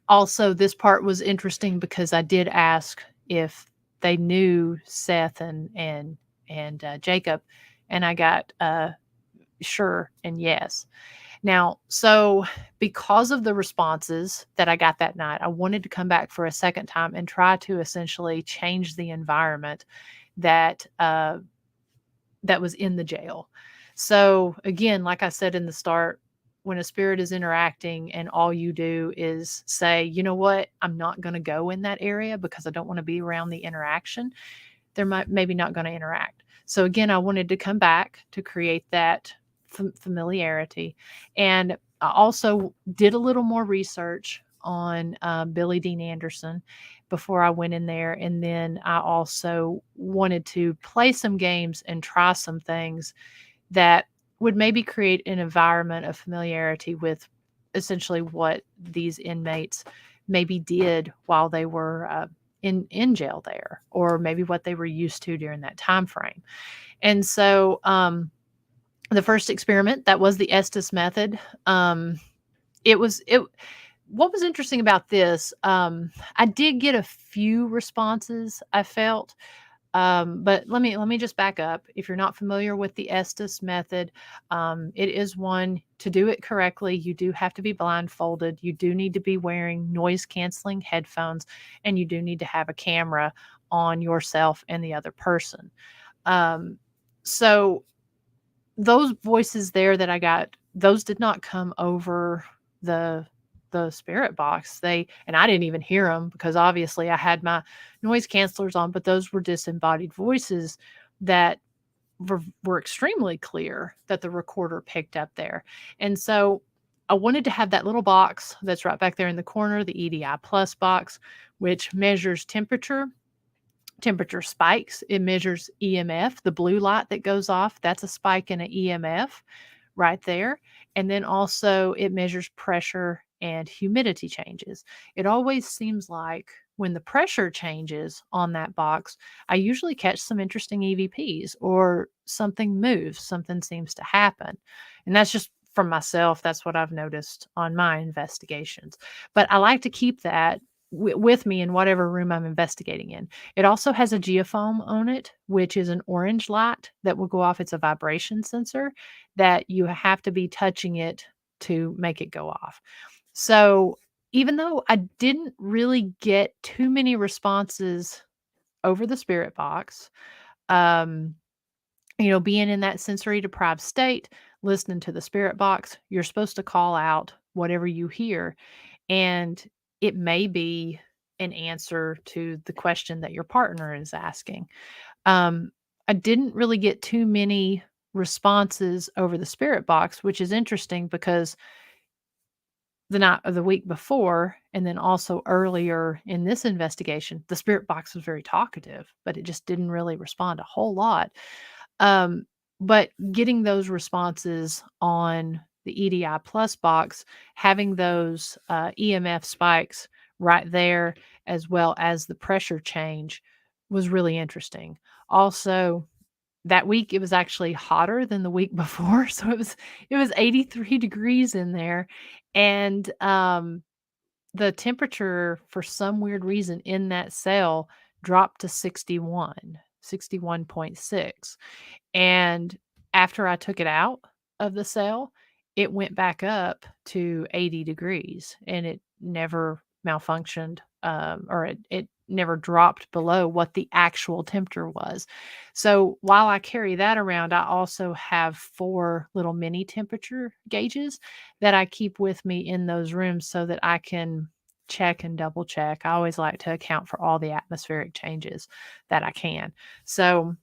Also, this part was interesting because I did ask if they knew Seth and Jacob, and I got sure and yes. Now, so because of the responses that I got that night, I wanted to come back for a second time and try to essentially change the environment that was in the jail. So again, like I said in the start, when a spirit is interacting and all you do is say, you know what, I'm not going to go in that area because I don't want to be around the interaction, they're maybe not going to interact. So again, I wanted to come back to create that familiarity. And I also did a little more research on Billy Dean Anderson before I went in there. And then I also wanted to play some games and try some things that would maybe create an environment of familiarity with essentially what these inmates maybe did while they were in jail there, or maybe what they were used to during that time frame. And so the first experiment, that was the Estes method. It was it What was interesting about this, I did get a few responses, I felt. But let me just back up. If you're not familiar with the Estes method, it is one to do it correctly. You do have to be blindfolded. You do need to be wearing noise canceling headphones, and you do need to have a camera on yourself and the other person. So those voices there that I got, those did not come over the spirit box. And I didn't even hear them because obviously I had my noise cancelers on, but those were disembodied voices that were extremely clear that the recorder picked up there. And so I wanted to have that little box that's right back there in the corner, the EDI Plus box, which measures temperature spikes. It measures EMF, the blue light that goes off. That's a spike in an EMF right there. And then also it measures pressure and humidity changes. It always seems like when the pressure changes on that box, I usually catch some interesting EVPs or something moves, something seems to happen. And that's just from myself. That's what I've noticed on my investigations. But I like to keep that with me in whatever room I'm investigating in. It also has a geofoam on it, which is an orange light that will go off. It's a vibration sensor that you have to be touching it to make it go off. So even though I didn't really get too many responses over the spirit box, um, being in that sensory deprived state, listening to the spirit box, you're supposed to call out whatever you hear. And it may be an answer to the question that your partner is asking. I didn't really get too many responses over the spirit box, which is interesting because the night of the week before, and then also earlier in this investigation, the spirit box was very talkative, but it just didn't really respond a whole lot. Um, but getting those responses on the EDI Plus box, having those EMF spikes right there, as well as the pressure change, was really interesting. Also, that week it was actually hotter than the week before, so it was 83 degrees in there, and the temperature for some weird reason in that cell dropped to 61.6. And after I took it out of the cell, it went back up to 80 degrees and it never malfunctioned, or it never dropped below what the actual temperature was. So while I carry that around, I also have 4 little mini temperature gauges that I keep with me in those rooms so that I can check and double check. I always like to account for all the atmospheric changes that I can. So,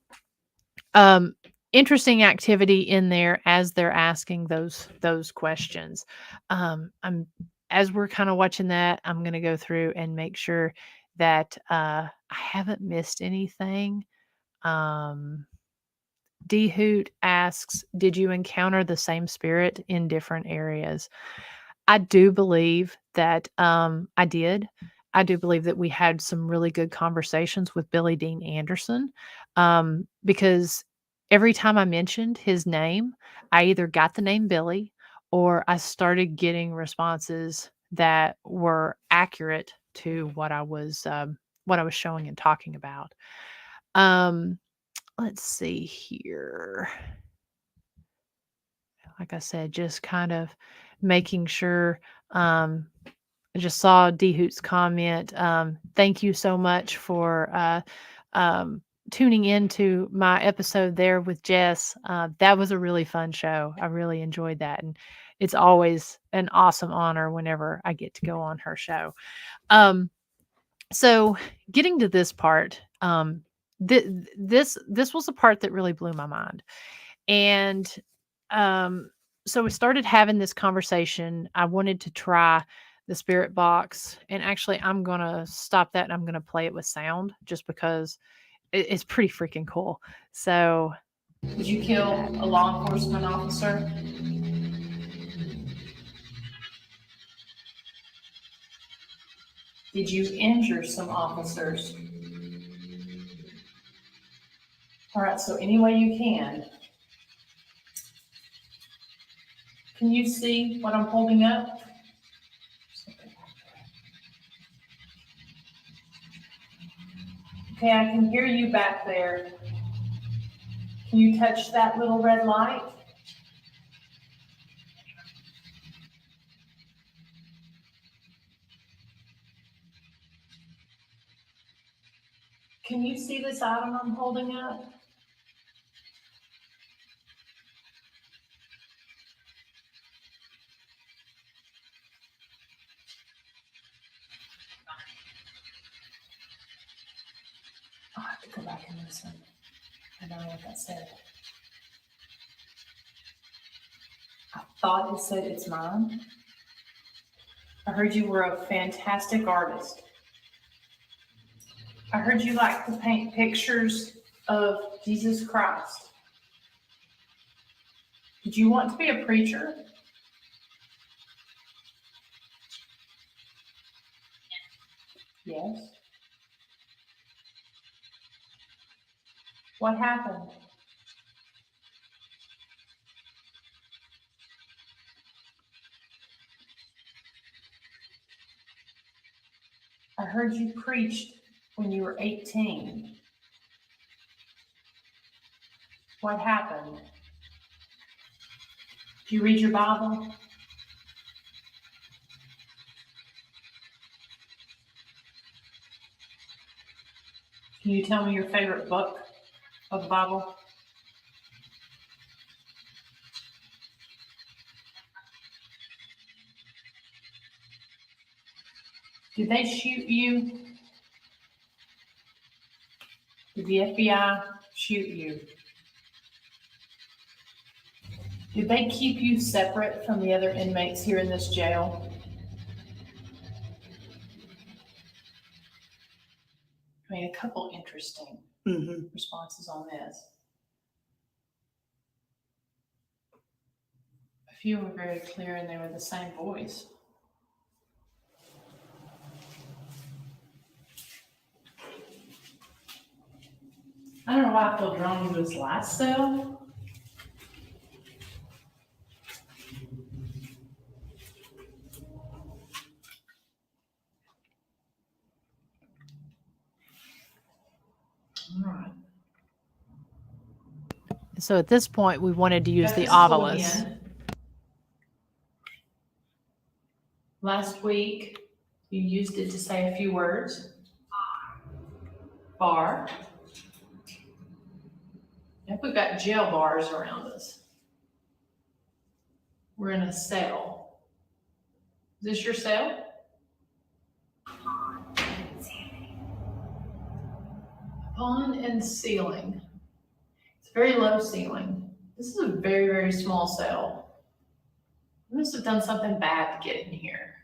um, interesting activity in there as they're asking those questions. I'm As we're kind of watching that, I'm going to go through and make sure that I haven't missed anything. Um, D Hoot asks, "Did you encounter the same spirit in different areas?" I do believe that I did. I do believe that we had some really good conversations with Billy Dean Anderson, because every time I mentioned his name, I either got the name Billy or I started getting responses that were accurate to what I was showing and talking about. Um, let's see here. Like I said, just kind of making sure. I just saw D Hoot's comment. Thank you so much for um, tuning into my episode there with Jess. That was a really fun show. I really enjoyed that. And it's always an awesome honor whenever I get to go on her show. Um, so getting to this part, this was a part that really blew my mind. And um, so we started having this conversation. I wanted to try the spirit box, and actually, I'm gonna stop that and I'm gonna play it with sound just because it's pretty freaking cool. So, would you kill a law enforcement officer? Did you injure some officers? All right, so any way you can. Can you see what I'm holding up? Okay, I can hear you back there. Can you touch that little red light? Can you see this item I'm holding up? I'll have to go back and listen. I don't know what that said. I thought it said it's mine. I heard you were a fantastic artist. I heard you like to paint pictures of Jesus Christ. Did you want to be a preacher? Yes. What happened? I heard you preached when you were 18. What happened? Do you read your Bible? Can you tell me your favorite book of the Bible? Did they shoot you? Did the FBI shoot you? Did they keep you separate from the other inmates here in this jail? I mean, a couple interesting responses on this. A few were very clear and they were the same voice. I don't know why I feel drawn to this last cell. All right. So at this point, we wanted to use the ovilus. Last week, you used it to say a few words. Bar. I think we've got jail bars around us. We're in a cell. Is this your cell? Upon and ceiling. It's very low ceiling. This is a very, very small cell. We must have done something bad to get in here.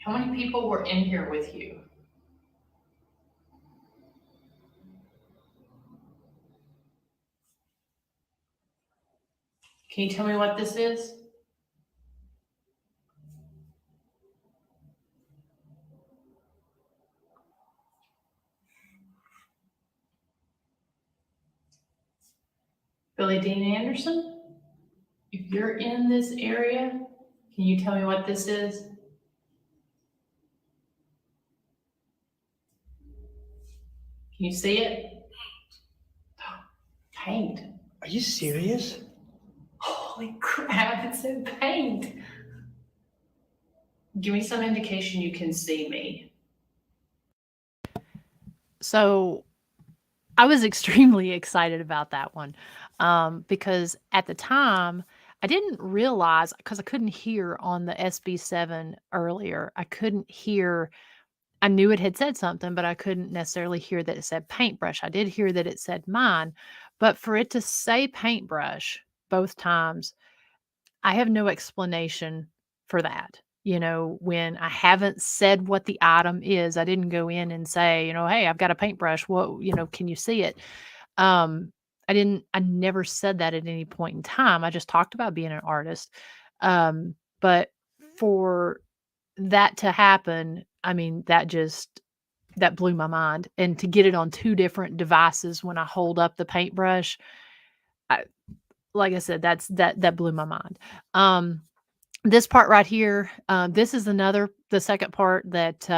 How many people were in here with you? Can you tell me what this is? Billy Dean Anderson? If you're in this area, can you tell me what this is? Can you see it? Paint. Are you serious? Holy crap, it said paint. Give me some indication you can see me. So I was extremely excited about that one because at the time, I didn't realize, because I couldn't hear on the SB7 earlier, I couldn't hear, I knew it had said something, but I couldn't necessarily hear that it said paintbrush. I did hear that it said mine, but for it to say paintbrush both times, I have no explanation for that. You know, when I haven't said what the item is, I didn't go in and say, you know, hey, I've got a paintbrush. What, you know, can you see it? I never said that at any point in time. I just talked about being an artist. But for that to happen, I mean, that blew my mind, and to get it on 2 different devices when I hold up the paintbrush, I like I said, that blew my mind. This part right here, this is the second part that,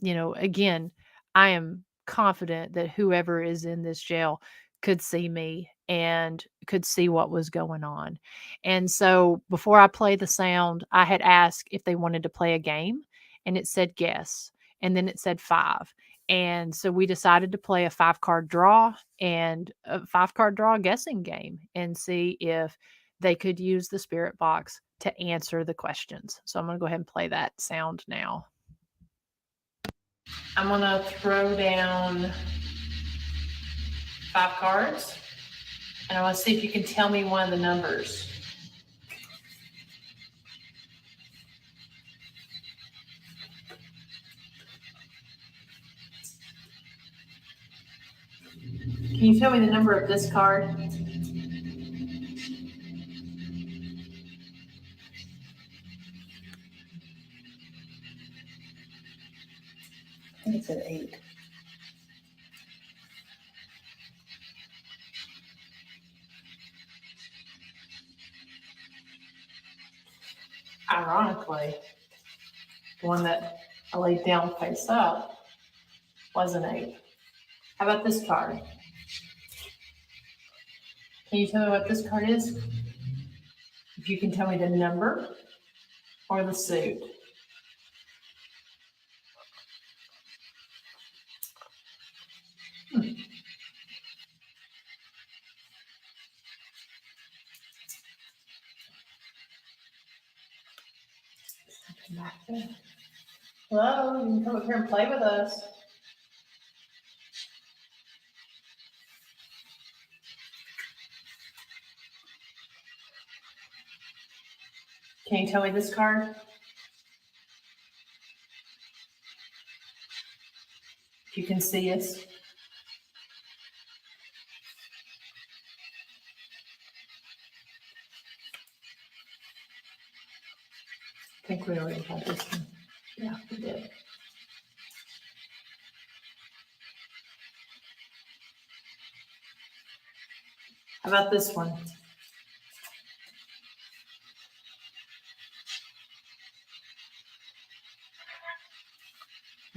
again, I am confident that whoever is in this jail could see me and could see what was going on. And so before I play the sound, I had asked if they wanted to play a game, and it said yes. And then it said five. And so we decided to play a 5 card draw and a 5 card draw guessing game and see if they could use the spirit box to answer the questions. So I'm going to go ahead and play that sound now. I'm going to throw down 5 cards, and I want to see if you can tell me one of the numbers. Can you tell me the number of this card? I think it's an 8. Ironically, the one that I laid down face up was an 8. How about this card? Can you tell me what this card is? If you can tell me the number or the suit. Back there. Hello, you can come up here and play with us. Can you tell me this card? If you can see us. I think we already had this one. Yeah, we did. How about this one?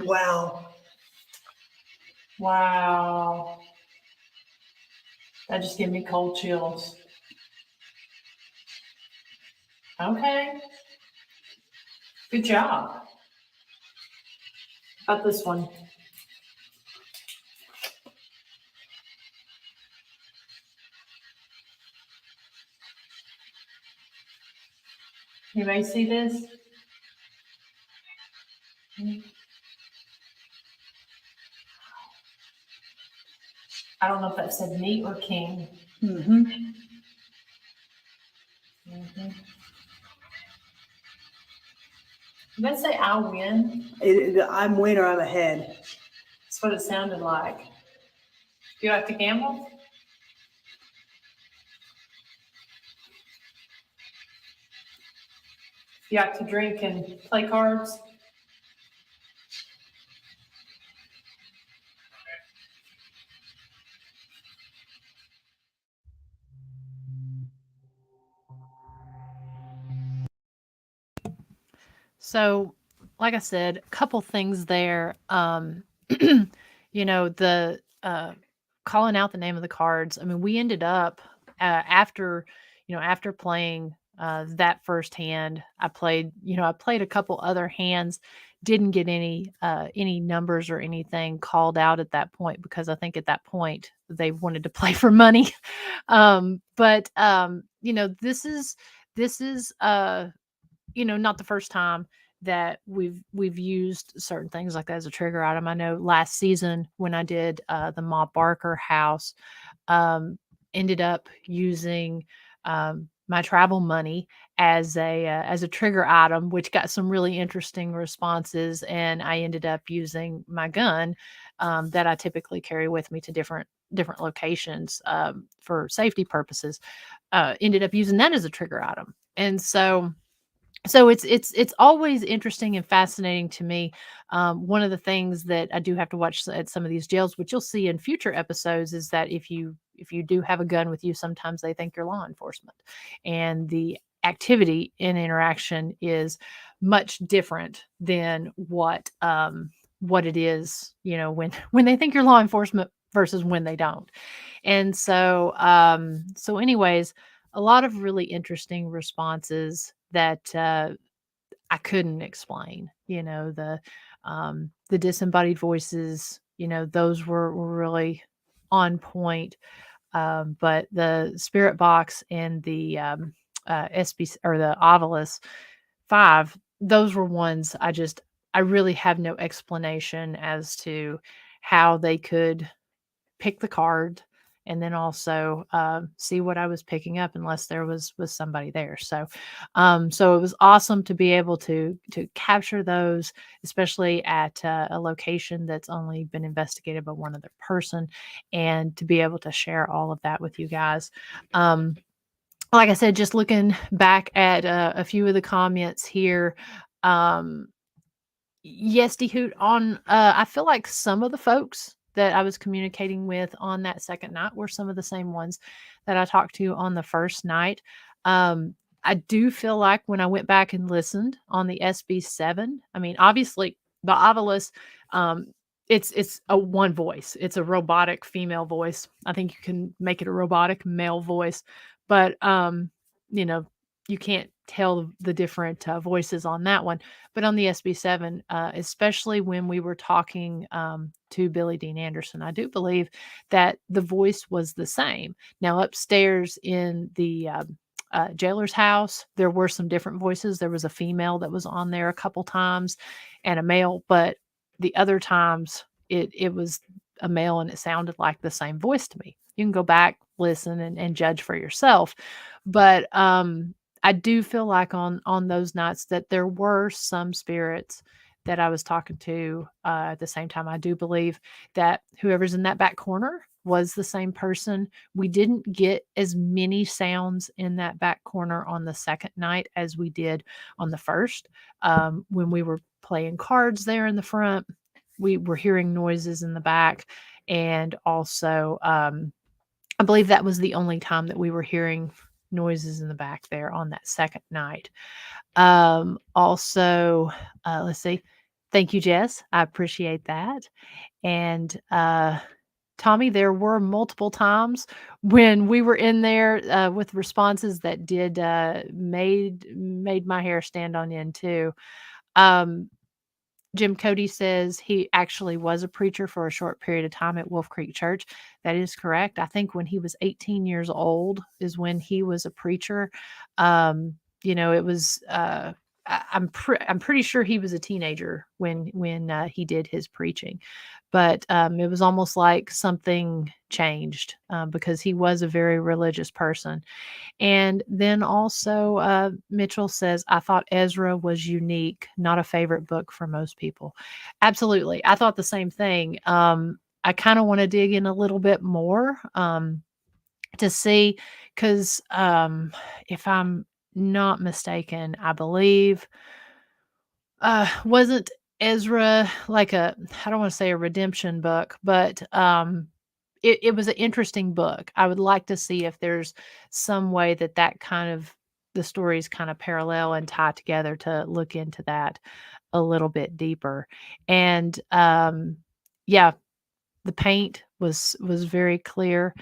Wow. Wow. That just gave me cold chills. Okay. Good job. How about this one? You may see this. I don't know if that said meat or king. Mm-hmm. You gonna say I win? I'm winner, I'm ahead. That's what it sounded like. Do you like to gamble? You like to drink and play cards? So, like I said, a couple things there. The calling out the name of the cards. I mean, we ended up after playing that first hand. I played a couple other hands. Didn't get any numbers or anything called out at that point because I think at that point they wanted to play for money. This is not the first time that we've used certain things like that as a trigger item. I know last season when I did the Ma Barker house, ended up using my travel money as a trigger item, which got some really interesting responses. And I ended up using my gun that I typically carry with me to different locations for safety purposes. Ended up using that as a trigger item, and so So it's always interesting and fascinating to me. One of the things that I do have to watch at some of these jails, which you'll see in future episodes, is that if you do have a gun with you, sometimes they think you're law enforcement, and the activity in interaction is much different than what it is, you know, when when they think you're law enforcement versus when they don't. And so so anyways, a lot of really interesting responses that I couldn't explain. You know, the disembodied voices, you know, those were really on point. But the spirit box and the SB or the Ovilus 5, those were ones I really have no explanation as to how they could pick the card and then also see what I was picking up unless there was somebody there. So so it was awesome to be able to capture those, especially at a location that's only been investigated by one other person, and to be able to share all of that with you guys. Um, like I said, just looking back at a few of the comments here. Um, Yes, Hoot on I feel like some of the folks that I was communicating with on that second night were some of the same ones that I talked to on the first night. Um, I do feel like when I went back and listened on the SB7, I mean, obviously the Ovilus, um, it's a one voice. It's a robotic female voice. I think you can make it a robotic male voice, but you know, you can't tell the different voices on that one. But on the SB7, especially when we were talking to Billy Dean Anderson, I do believe that the voice was the same. Now, upstairs in the jailer's house, there were some different voices. There was a female that was on there a couple times and a male, but the other times it was a male and it sounded like the same voice to me. You can go back, listen, and judge for yourself. But I do feel like on those nights that there were some spirits that I was talking to at the same time. I do believe that whoever's in that back corner was the same person. We didn't get as many sounds in that back corner on the second night as we did on the first. When we were playing cards there in the front, we were hearing noises in the back. And also, I believe that was the only time that we were hearing noises in the back there on that second night. Also, let's see. Thank you, Jess. I appreciate that. And Tommy, there were multiple times when we were in there with responses that did made my hair stand on end too. Um, Jim Cody says he actually was a preacher for a short period of time at Wolf Creek Church. That is correct. I think when he was 18 years old is when he was a preacher. You know, it was I'm pretty sure he was a teenager when he did his preaching, but it was almost like something changed because he was a very religious person. And then also, Mitchell says, I thought Ezra was unique, not a favorite book for most people. Absolutely. I thought the same thing. I kind of want to dig in a little bit more to see, because if I'm not mistaken, I believe, wasn't Ezra like I don't want to say a redemption book, but it was an interesting book. I would like to see if there's some way that that kind of the stories kind of parallel and tie together to look into that a little bit deeper. And yeah, the paint was very clear.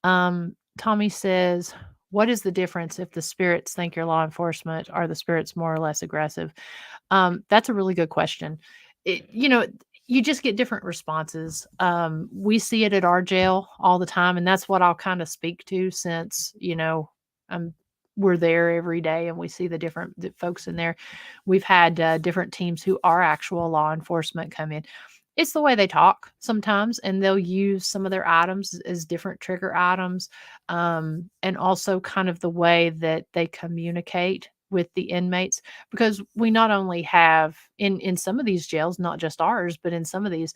Tommy says, "What is the difference if the spirits think you're law enforcement? Are the spirits more or less aggressive?" That's a really good question. You know, you just get different responses. We see it at our jail all the time, and that's what I'll kind of speak to since, you know, we're there every day and we see the folks in there. We've had different teams who are actual law enforcement come in. It's the way they talk sometimes, and they'll use some of their items as different trigger items, and also kind of the way that they communicate with the inmates, because we not only have in some of these jails, not just ours, but in some of these,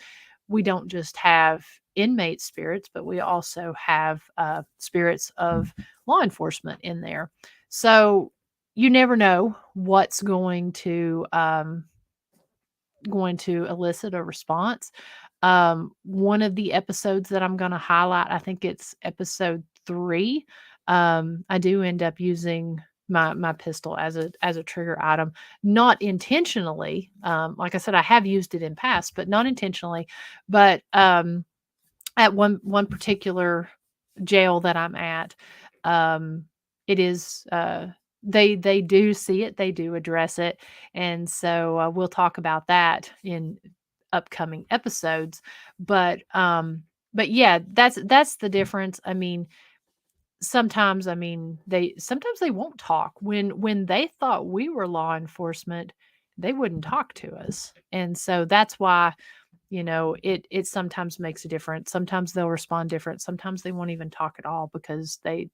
we don't just have inmate spirits, but we also have spirits of law enforcement in there. So you never know what's going to elicit a response. One of the episodes that I'm going to highlight, I think it's episode 3. I do end up using my pistol as a trigger item, not intentionally. Like I said, I have used it in past, but not intentionally. But at one particular jail that I'm at, it is they do see it, they do address it, and so we'll talk about that in upcoming episodes. But yeah, that's the difference. I mean, sometimes they won't talk. When they thought we were law enforcement, they wouldn't talk to us, and so that's why, it sometimes makes a difference. Sometimes they'll respond different. Sometimes they won't even talk at all because they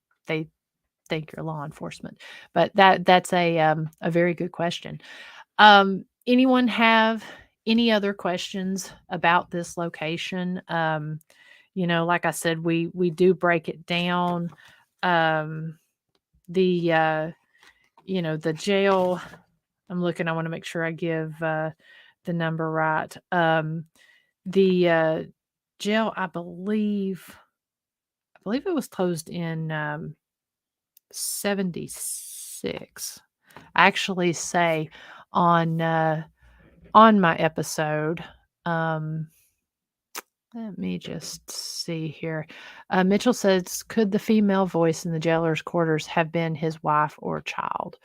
think you're law enforcement. But that's a very good question. Anyone have any other questions about this location? Like I said, we do break it down. Um, the jail. I'm looking. I want to make sure I give the number right. The jail, I believe it was closed in 76. I actually say on my episode, let me just see here. Mitchell says, could the female voice in the jailer's quarters have been his wife or child?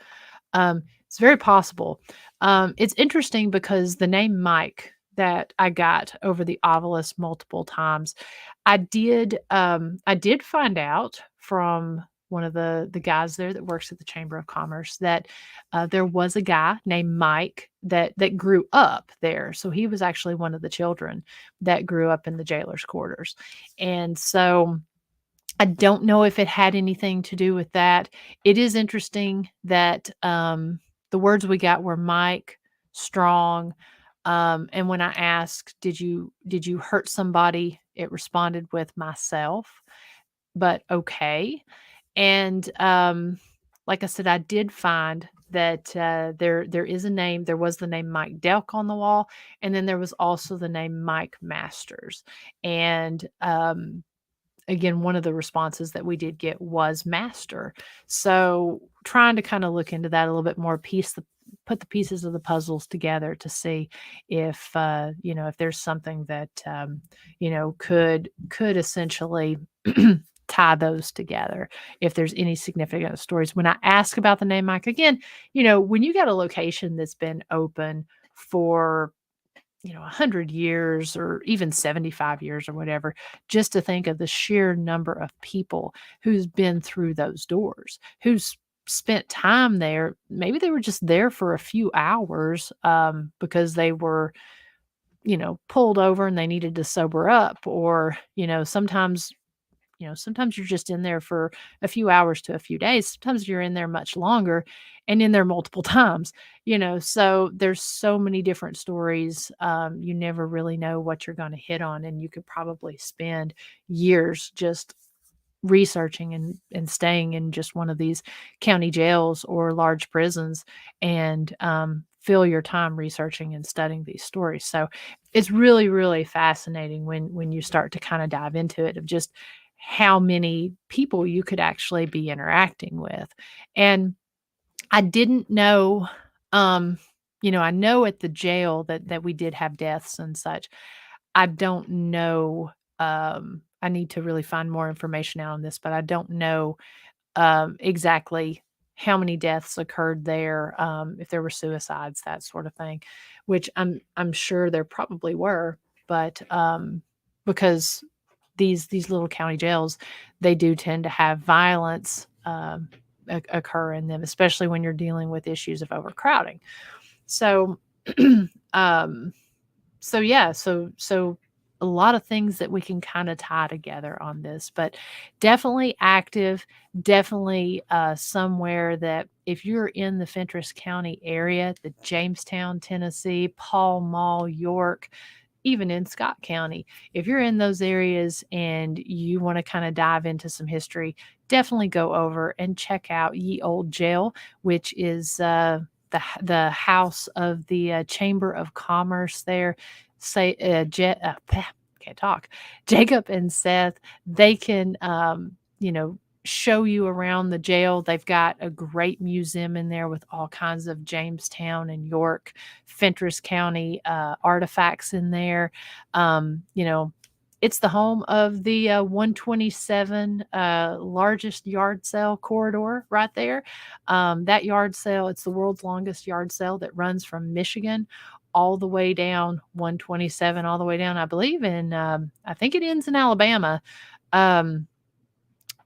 It's very possible. It's interesting because the name Mike that I got over the Ovilus multiple times, I did find out from one of the guys there that works at the Chamber of Commerce that there was a guy named Mike that grew up there. So he was actually one of the children that grew up in the jailer's quarters. And so I don't know if it had anything to do with that. It is interesting that the words we got were Mike, strong. And when I asked, did you hurt somebody? It responded with myself, but okay. And like I said, I did find that there is a name. There was the name Mike Delk on the wall, and then there was also the name Mike Masters. And again, one of the responses that we did get was master. So trying to kind of look into that a little bit more, put the pieces of the puzzles together to see if if there's something that could essentially tie those together, if there's any significant stories. When I ask about the name Mike again, when you got a location that's been open for 100 years or even 75 years or whatever, just to think of the sheer number of people who's been through those doors, who's spent time there. Maybe they were just there for a few hours because they were, pulled over and they needed to sober up, or, sometimes you're just in there for a few hours to a few days. Sometimes you're in there much longer and in there multiple times, so there's so many different stories. You never really know what you're going to hit on. And you could probably spend years just researching and staying in just one of these county jails or large prisons and fill your time researching and studying these stories. So it's really, really fascinating when you start to kind of dive into it, of just how many people you could actually be interacting with. And I didn't know, I know at the jail that we did have deaths and such. I don't know. I need to really find more information out on this, but I don't know exactly how many deaths occurred there, if there were suicides, that sort of thing, which I'm sure there probably were, but because these little county jails, they do tend to have violence occur in them, especially when you're dealing with issues of overcrowding. So, um, so a lot of things that we can kind of tie together on this, but definitely active, definitely somewhere that if you're in the Fentress County area, the Jamestown, Tennessee, Pall Mall, York, even in Scott County, if you're in those areas and you want to kind of dive into some history, definitely go over and check out Ye Old Jail, which is the house of the Chamber of Commerce there. Say, can't talk. Jacob and Seth, they can, show you around the jail. They've got a great museum in there with all kinds of Jamestown and York, Fentress County artifacts in there. It's the home of the 127 largest yard sale corridor right there. That yard sale, it's the world's longest yard sale that runs from Michigan all the way down 127, all the way down, I believe, in, I think it ends in Alabama. Um,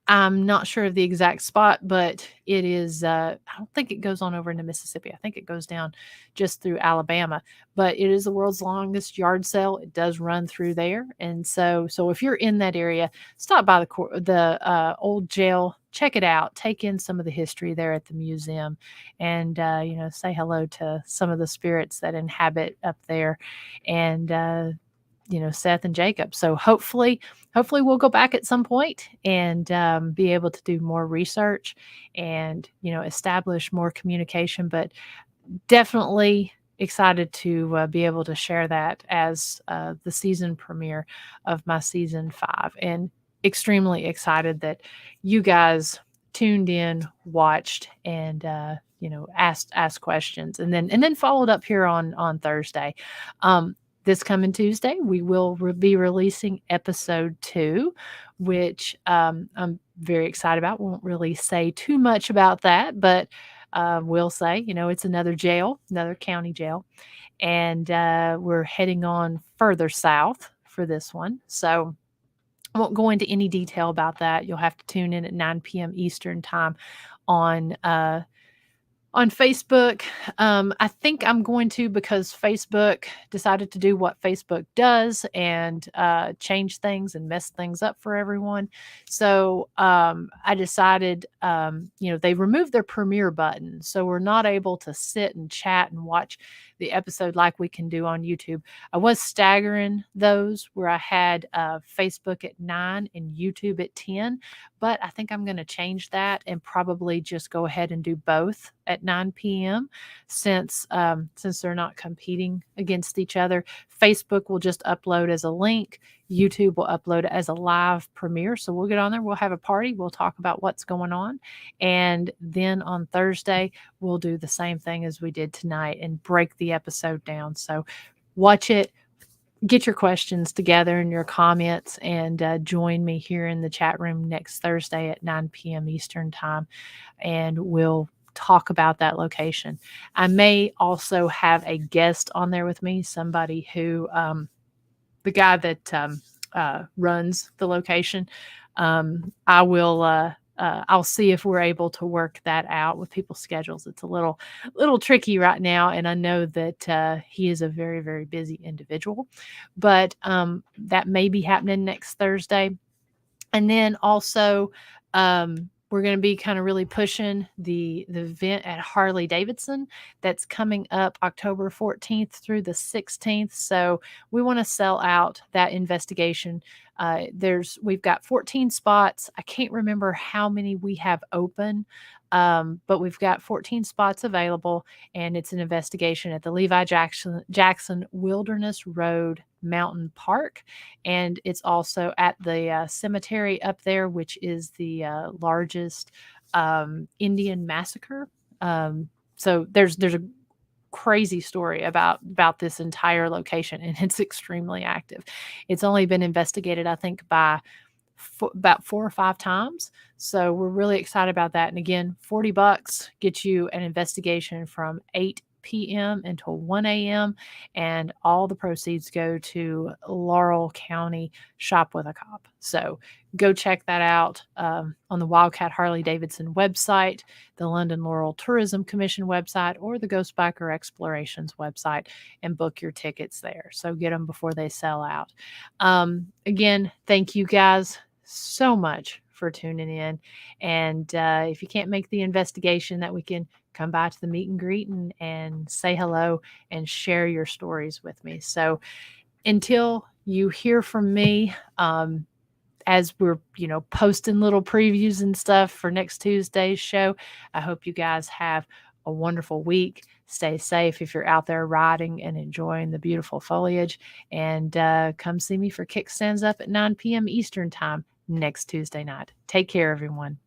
I'm not sure of the exact spot, but it is, I don't think it goes on over into Mississippi. I think it goes down just through Alabama, but it is the world's longest yard sale. It does run through there. And so if you're in that area, stop by the old jail, check it out, take in some of the history there at the museum, and, say hello to some of the spirits that inhabit up there. And, Seth and Jacob. So hopefully we'll go back at some point and be able to do more research and, establish more communication. But definitely excited to be able to share that as the season premiere of my season 5, and extremely excited that you guys tuned in, watched, and asked questions, and then followed up here on Thursday. This coming Tuesday, we will be releasing episode 2, which I'm very excited about. Won't really say too much about that, but we'll say, it's another jail, another county jail. And we're heading on further south for this one. So I won't go into any detail about that. You'll have to tune in at 9 p.m. Eastern time on Facebook. I think I'm going to, because Facebook decided to do what Facebook does and change things and mess things up for everyone. So I decided, they removed their premiere button. So we're not able to sit and chat and watch the episode like we can do on YouTube. I was staggering those where I had Facebook at 9 and YouTube at 10. But I think I'm going to change that and probably just go ahead and do both at 9 p.m. since they're not competing against each other. Facebook will just upload as a link. YouTube will upload it as a live premiere. So we'll get on there. We'll have a party. We'll talk about what's going on. And then on Thursday, we'll do the same thing as we did tonight and break the episode down. So watch it. Get your questions together and your comments, and join me here in the chat room next Thursday at 9 p.m. Eastern time, and we'll talk about that location. I may also have a guest on there with me, somebody who, the guy that runs the location. I'll see if we're able to work that out with people's schedules. It's a little tricky right now, and I know that he is a very, very busy individual, but that may be happening next Thursday. And then also, we're going to be kind of really pushing the event at Harley Davidson that's coming up October 14th through the 16th. So we want to sell out that investigation. We've got 14 spots. I can't remember how many we have open, but we've got 14 spots available, and it's an investigation at the Levi Jackson Wilderness Road Mountain Park, and it's also at the cemetery up there, which is the largest Indian massacre. So there's a crazy story about this entire location, and it's extremely active. It's only been investigated, I think, by about 4 or 5 times. So we're really excited about that. And again, $40 gets you an investigation from 8 p.m. until 1 a.m. and all the proceeds go to Laurel County Shop with a Cop. So go check that out on the Wildcat Harley Davidson website, the London Laurel Tourism Commission website, or the Ghost Biker Explorations website, and book your tickets there. So get them before they sell out. Again, thank you guys so much for tuning in. And if you can't make the investigation, that we can come by to the meet and greet and say hello and share your stories with me. So until you hear from me, as we're, posting little previews and stuff for next Tuesday's show, I hope you guys have a wonderful week. Stay safe if you're out there riding and enjoying the beautiful foliage. And come see me for Kickstands Up at 9 p.m. Eastern Time next Tuesday night. Take care, everyone.